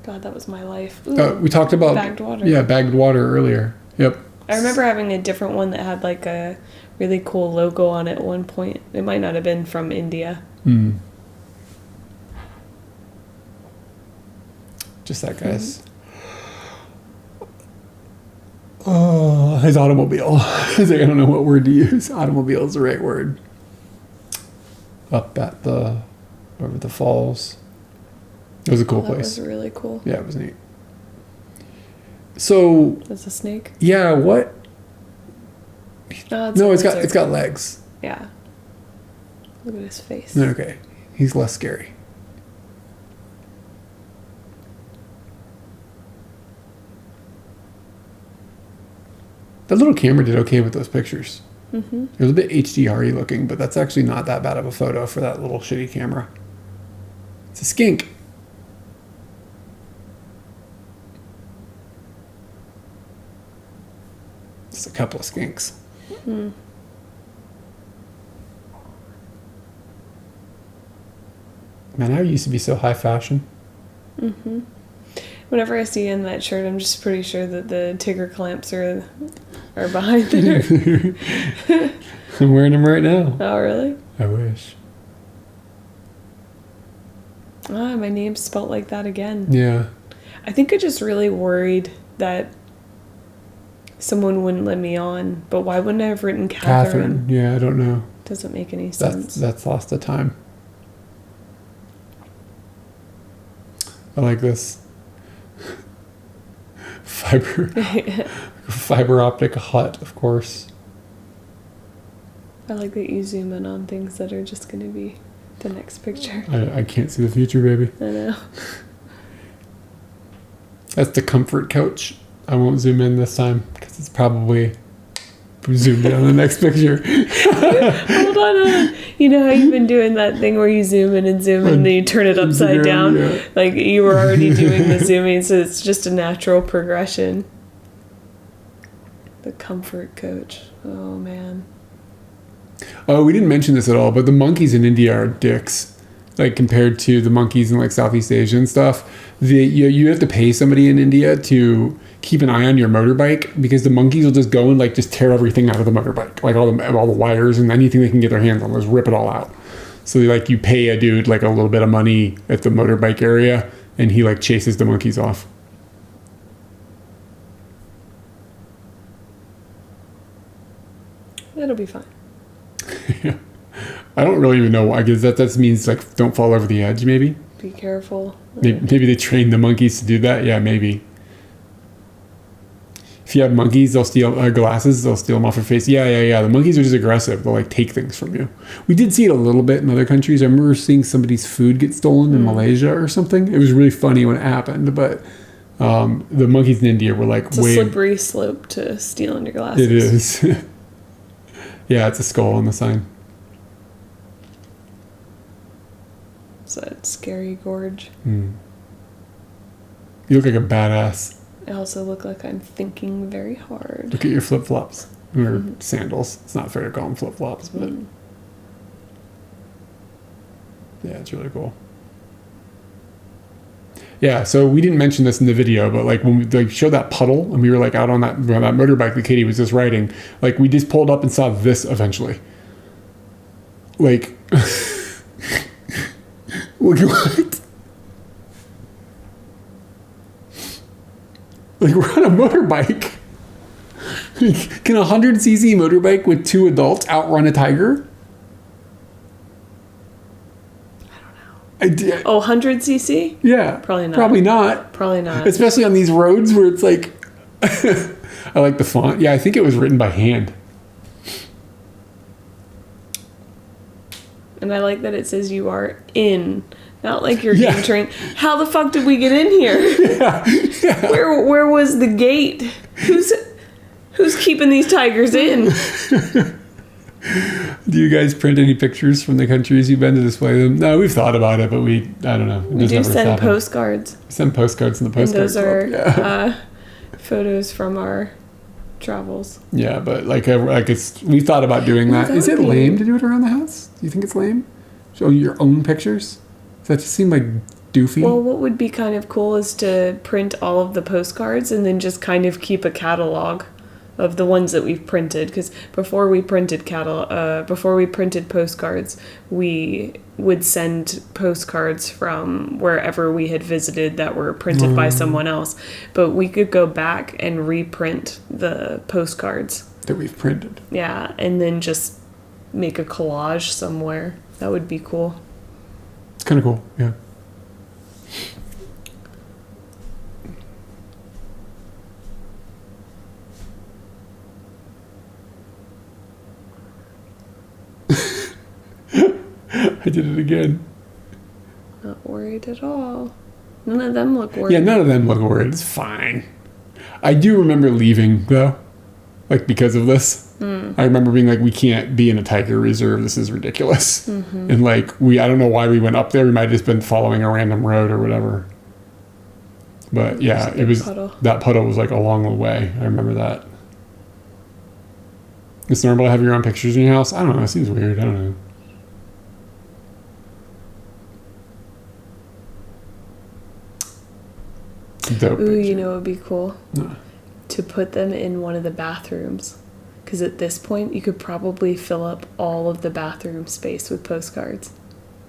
God, that was my life. We talked about bagged water. Yeah, bagged water earlier. Yep. I remember having a different one that had like a really cool logo on it at one point. It might not have been from India. Just that guy's. Oh, his automobile. I don't know what word to use. Automobile is the right word. Up at over the falls. It was a cool place. That was really cool. Yeah, it was neat. So. That's a snake? Yeah, what? No, it's got legs. Yeah. Look at his face. Okay. He's less scary. That little camera did okay with those pictures. Mm-hmm. It was a bit HDR-y looking, but that's actually not that bad of a photo for that little shitty camera. It's a skink. Just a couple of skinks. Mm. Man, I used to be so high fashion. Mm-hmm. Whenever I see you in that shirt, I'm just pretty sure that the Tigger clamps are behind there. I'm wearing them right now. Oh, really? I wish. Ah, my name's spelt like that again. Yeah. I think I'm just really worried that someone wouldn't let me on. But why wouldn't I have written Catherine? Yeah, I don't know. Doesn't make any sense. That's lost of time. I like this. Fiber optic hut, of course. I like that you zoom in on things that are just going to be the next picture. I can't see the future, baby. I know. That's the comfort couch. I won't zoom in this time because it's probably zoomed in on the next picture. Hold on. You know how you've been doing that thing where you zoom in and then you turn it upside down? Yeah. Like you were already doing the zooming, so it's just a natural progression. The comfort coach. Oh, man. Oh, we didn't mention this at all, but the monkeys in India are dicks. Like compared to the monkeys in like Southeast Asia and stuff. You have to pay somebody in India to keep an eye on your motorbike because the monkeys will just go and like just tear everything out of the motorbike, like all the wires and anything they can get their hands on, just rip it all out. So like you pay a dude like a little bit of money at the motorbike area and he like chases the monkeys off. It'll be fine. Yeah. I don't really even know why. I guess that means like don't fall over the edge. Maybe. Be careful. Maybe they train the monkeys to do that. Yeah, maybe. If you have monkeys, they'll steal glasses. They'll steal them off your face. Yeah. The monkeys are just aggressive. They'll like take things from you. We did see it a little bit in other countries. I remember seeing somebody's food get stolen in Malaysia or something. It was really funny when it happened, but the monkeys in India were like it's a slippery slope to stealing your glasses. It is. Yeah, it's a skull on the sign. It's that scary gorge. You look like a badass. I also look like I'm thinking very hard. Look at your flip-flops. Or sandals. It's not fair to call them flip-flops, but... Yeah, it's really cool. Yeah, so we didn't mention this in the video, but like when we like showed that puddle and we were like out on that motorbike that Katie was just riding, like we just pulled up and saw this eventually. Like... Look at what? Like we're on a motorbike. Can a 100cc motorbike with 2 adults outrun a tiger? I don't know. 100cc? Yeah. Probably not. Probably not. Especially on these roads where it's like... I like the font. Yeah, I think it was written by hand. And I like that it says you are in, not like you're getting trained. How the fuck did we get in here? Yeah. Where was the gate? Who's keeping these tigers in? Do you guys print any pictures from the countries you've been to display them? No, we've thought about it, but I don't know. We do send postcards. We send postcards in the postcard. And those are photos from our travels. Yeah, but we thought about doing that. Is it lame to do it around the house? Do you think it's lame? Show your own pictures? Does that just seem like doofy? Well, what would be kind of cool is to print all of the postcards and then just kind of keep a catalog of the ones that we've printed, because before we printed postcards, we would send postcards from wherever we had visited that were printed by someone else. But we could go back and reprint the postcards that we've printed. Yeah, and then just make a collage somewhere. That would be cool. It's kind of cool, yeah. I did it again. Not worried at all. None of them look worried. Yeah, none of them look worried. It's fine. I do remember leaving, though. Like, because of this. I remember being like, we can't be in a tiger reserve. This is ridiculous. And, like, I don't know why we went up there. We might have just been following a random road or whatever. But, yeah, that puddle was, like, along the way. I remember that. It's normal to have your own pictures in your house? I don't know. It seems weird. I don't know. Dope. Ooh, you know what would be cool? No. To put them in one of the bathrooms. Because at this point, you could probably fill up all of the bathroom space with postcards.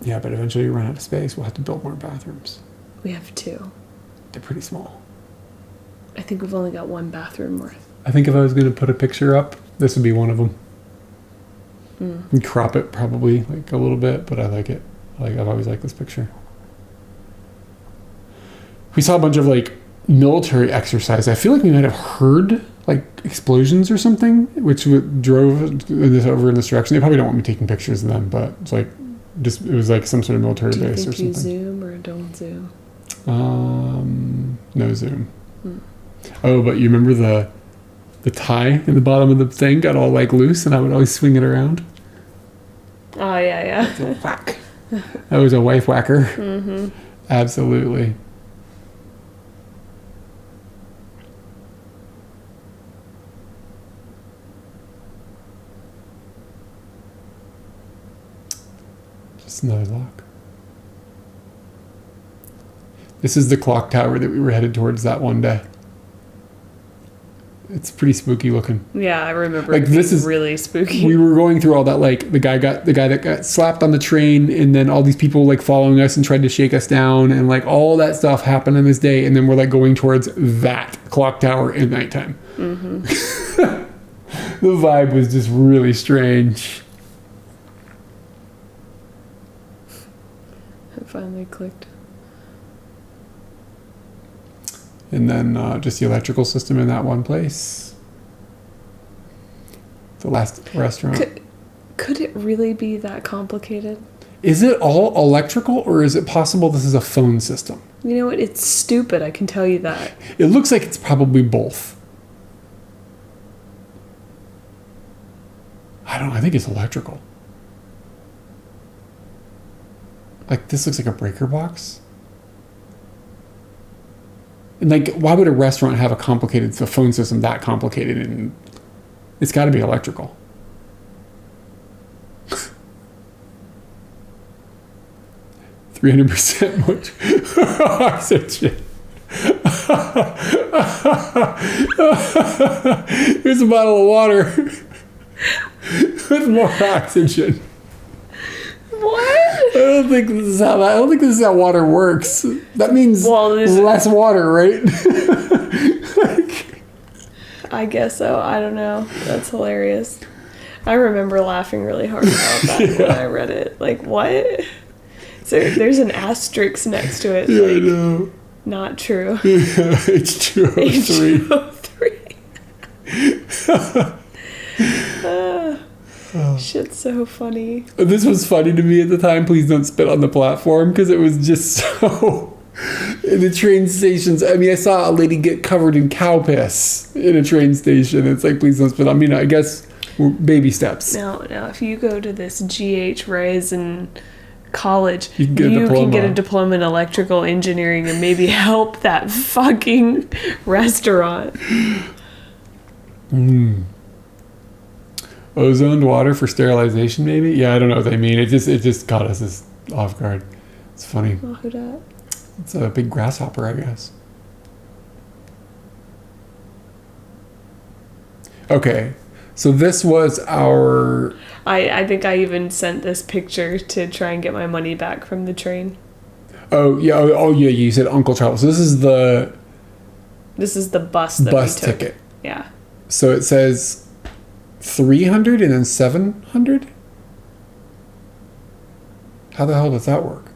Yeah, but eventually you run out of space. We'll have to build more bathrooms. We have 2. They're pretty small. I think we've only got 1 bathroom worth. I think if I was going to put a picture up, this would be one of them. And crop it probably like a little bit, but I like it. I've always liked this picture. We saw a bunch of like military exercise. I feel like we might have heard like explosions or something, which drove this over in this direction. They probably don't want me taking pictures of them, but it's like it was like some sort of military base or something. Do you zoom or don't zoom? No zoom. Oh, but you remember the tie in the bottom of the thing got all like loose, and I would always swing it around. Oh yeah. It's a whack. That was a wife whacker. Absolutely. Just another lock. This is the clock tower that we were headed towards that one day. It's pretty spooky looking. Yeah, I remember. Like, this is really spooky. We were going through all that, like the guy that got slapped on the train, and then all these people like following us and tried to shake us down, and like all that stuff happened on this day, and then we're like going towards that clock tower at nighttime. The vibe was just really strange. It finally clicked. And then just the electrical system in that one place. The last restaurant. Could it really be that complicated? Is it all electrical, or is it possible this is a phone system? You know what? It's stupid, I can tell you that. It looks like it's probably both. I think it's electrical. Like, this looks like a breaker box. And, like, why would a restaurant have a phone system that complicated? And it's got to be electrical. 300% more oxygen. Here's a bottle of water with more oxygen. What? I don't think this is how water works. That means less water, right? I guess so. I don't know. That's hilarious. I remember laughing really hard about that when I read it. Like, what? So there's an asterisk next to it. Yeah, like, I know. Not true. Yeah, H2O3. Shit's so funny. This was funny to me at the time. Please don't spit on the platform, because it was just so... In the train stations, I mean, I saw a lady get covered in cow piss in a train station. It's like, please don't spit on me. I guess baby steps. Now, if you go to this GH Ryerson college, you can get a diploma in electrical engineering and maybe help that fucking restaurant. Ozoned water for sterilization, maybe? Yeah, I don't know what they mean. It just caught us off guard. It's funny. Oh, who dat? It's a big grasshopper, I guess. Okay, so this was our... I think I even sent this picture to try and get my money back from the train. Oh yeah, you said Uncle Travel. So this is the bus that we took. Ticket. Yeah. So it says 300 and then 700? How the hell does that work?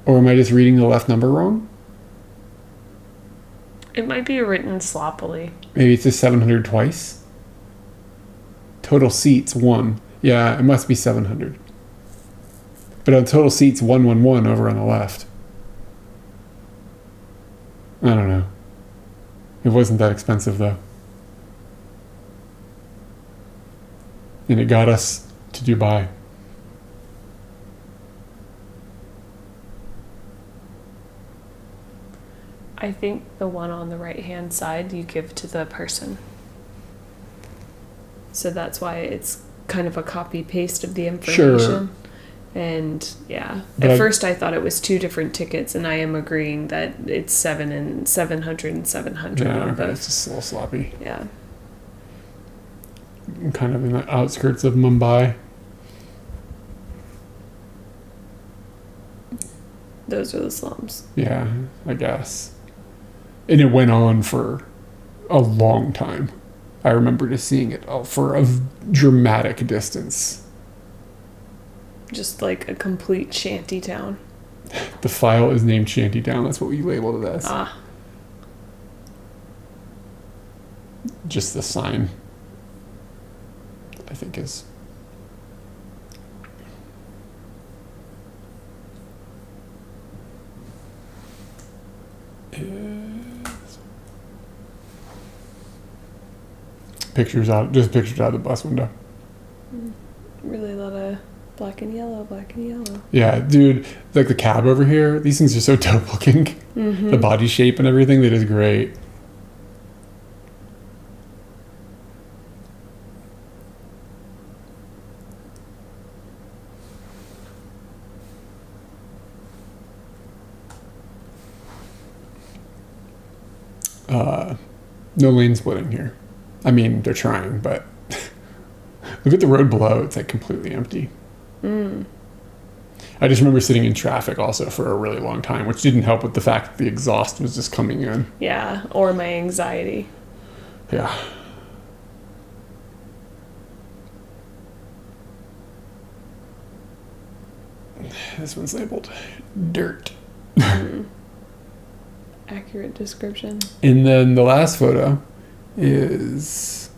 Or am I just reading the left number wrong? It might be written sloppily. Maybe it's just 700 twice. Total seats 1. Yeah, it must be 700. But on total seats 111 over on the left. I don't know. It wasn't that expensive though. And it got us to Dubai. I think the one on the right-hand side you give to the person. So that's why it's kind of a copy-paste of the information. Sure. And yeah, But at first I thought it was 2 different tickets, and I am agreeing that it's 700 and 700 Yeah, on okay, both. it's just a little sloppy. Yeah. Kind of in the outskirts of Mumbai. Those are the slums. Yeah, I guess. And it went on for a long time. I remember just seeing it for a dramatic distance. Just like a complete shanty town. The file is named Shantytown. That's what we labeled it as. Ah. Just the sign, I think, is... pictures out of the bus window. Really a lot of black and yellow. Yeah, dude, like the cab over here, these things are so dope looking. Mm-hmm. The body shape and everything, that is great. No lane splitting here. I mean, they're trying, but look at the road below. It's like completely empty. I I just remember sitting in traffic also for a really long time, which didn't help with the fact that the exhaust was just coming in. Yeah, or my anxiety. Yeah. This one's labeled dirt. Accurate description. And then the last photo is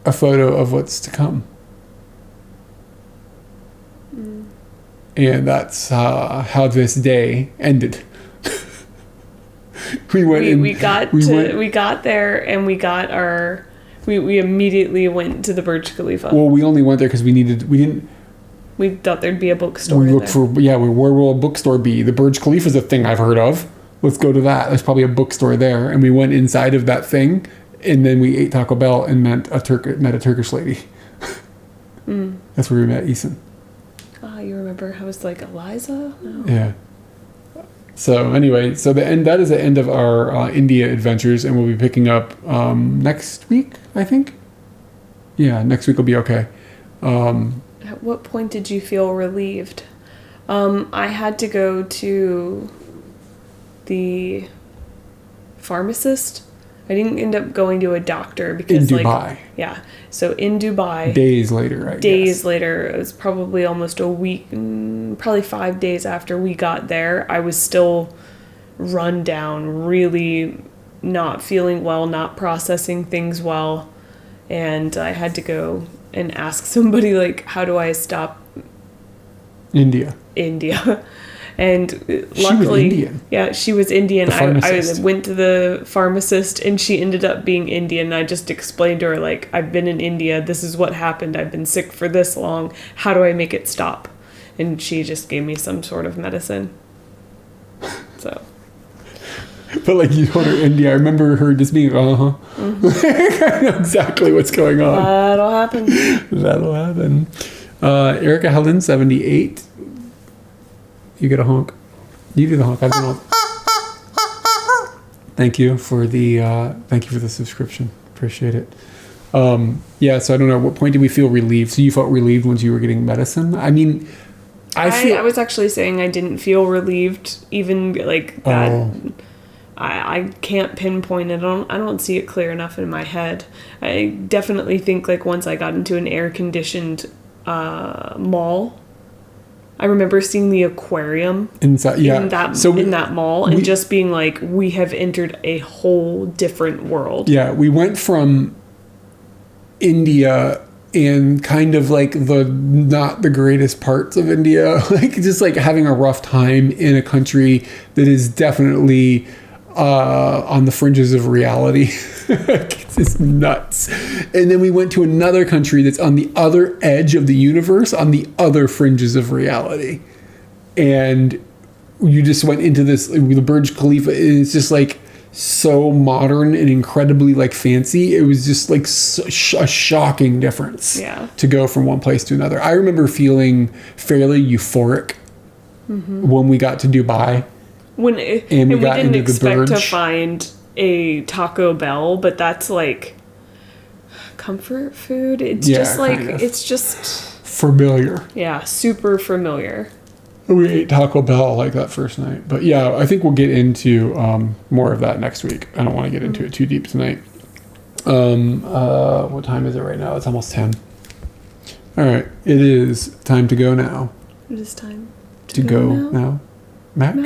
a photo of what's to come. And that's how this day ended. We got there and we got our. We immediately went to the Burj Khalifa. Well, we only went there because we didn't. We thought there'd be a bookstore. We looked for where will a bookstore be? The Burj Khalifa is a thing I've heard of. Let's go to that. There's probably a bookstore there, and we went inside of that thing, and then we ate Taco Bell and met a Turkish lady. That's where we met Ethan. You remember? I was like, Eliza? No. Yeah. So anyway, that is the end of our India adventures, and we'll be picking up next week, I think. Yeah, next week will be okay. At what point did you feel relieved? I had to go to the pharmacist. I didn't end up going to a doctor because in Dubai. Yeah. So in Dubai. Days later, I guess. Later. It was probably almost a week, probably 5 days after we got there. I was still run down, really not feeling well, not processing things well. And I had to go and ask somebody, like, how do I stop India? And luckily, she was Indian. Yeah, she was Indian. I went to the pharmacist, and she ended up being Indian. I just explained to her, like, I've been in India. This is what happened. I've been sick for this long. How do I make it stop? And she just gave me some sort of medicine. So. But like you told her India, I remember her just being, I know exactly what's going on. That'll happen. Erica Helen, 78. You get a honk. You do the honk. I don't know. Thank you for the subscription. Appreciate it. Yeah, so I don't know. At what point did we feel relieved? So you felt relieved once you were getting medicine? I mean, I was actually saying I didn't feel relieved, even like that. Oh. I can't pinpoint it. I don't see it clear enough in my head. I definitely think like once I got into an air-conditioned mall, I remember seeing the aquarium inside, in that mall and just being like, we have entered a whole different world. Yeah, we went from India and kind of like the not the greatest parts of India, like just like having a rough time in a country that is definitely on the fringes of reality. It's just nuts. And then we went to another country that's on the other edge of the universe, on the other fringes of reality. And you just went into this, the Burj Khalifa is just like so modern and incredibly like fancy. It was just like a shocking difference to go from one place to another. I remember feeling fairly euphoric when we got to Dubai. And we didn't expect to find a Taco Bell, but that's like comfort food. It's just like, it's just familiar. Yeah, super familiar. We ate Taco Bell like that first night. But yeah, I think we'll get into more of that next week. I don't want to get into it too deep tonight. What time is it right now? It's almost 10. All right. It is time to go now. It is time to go now. Mac?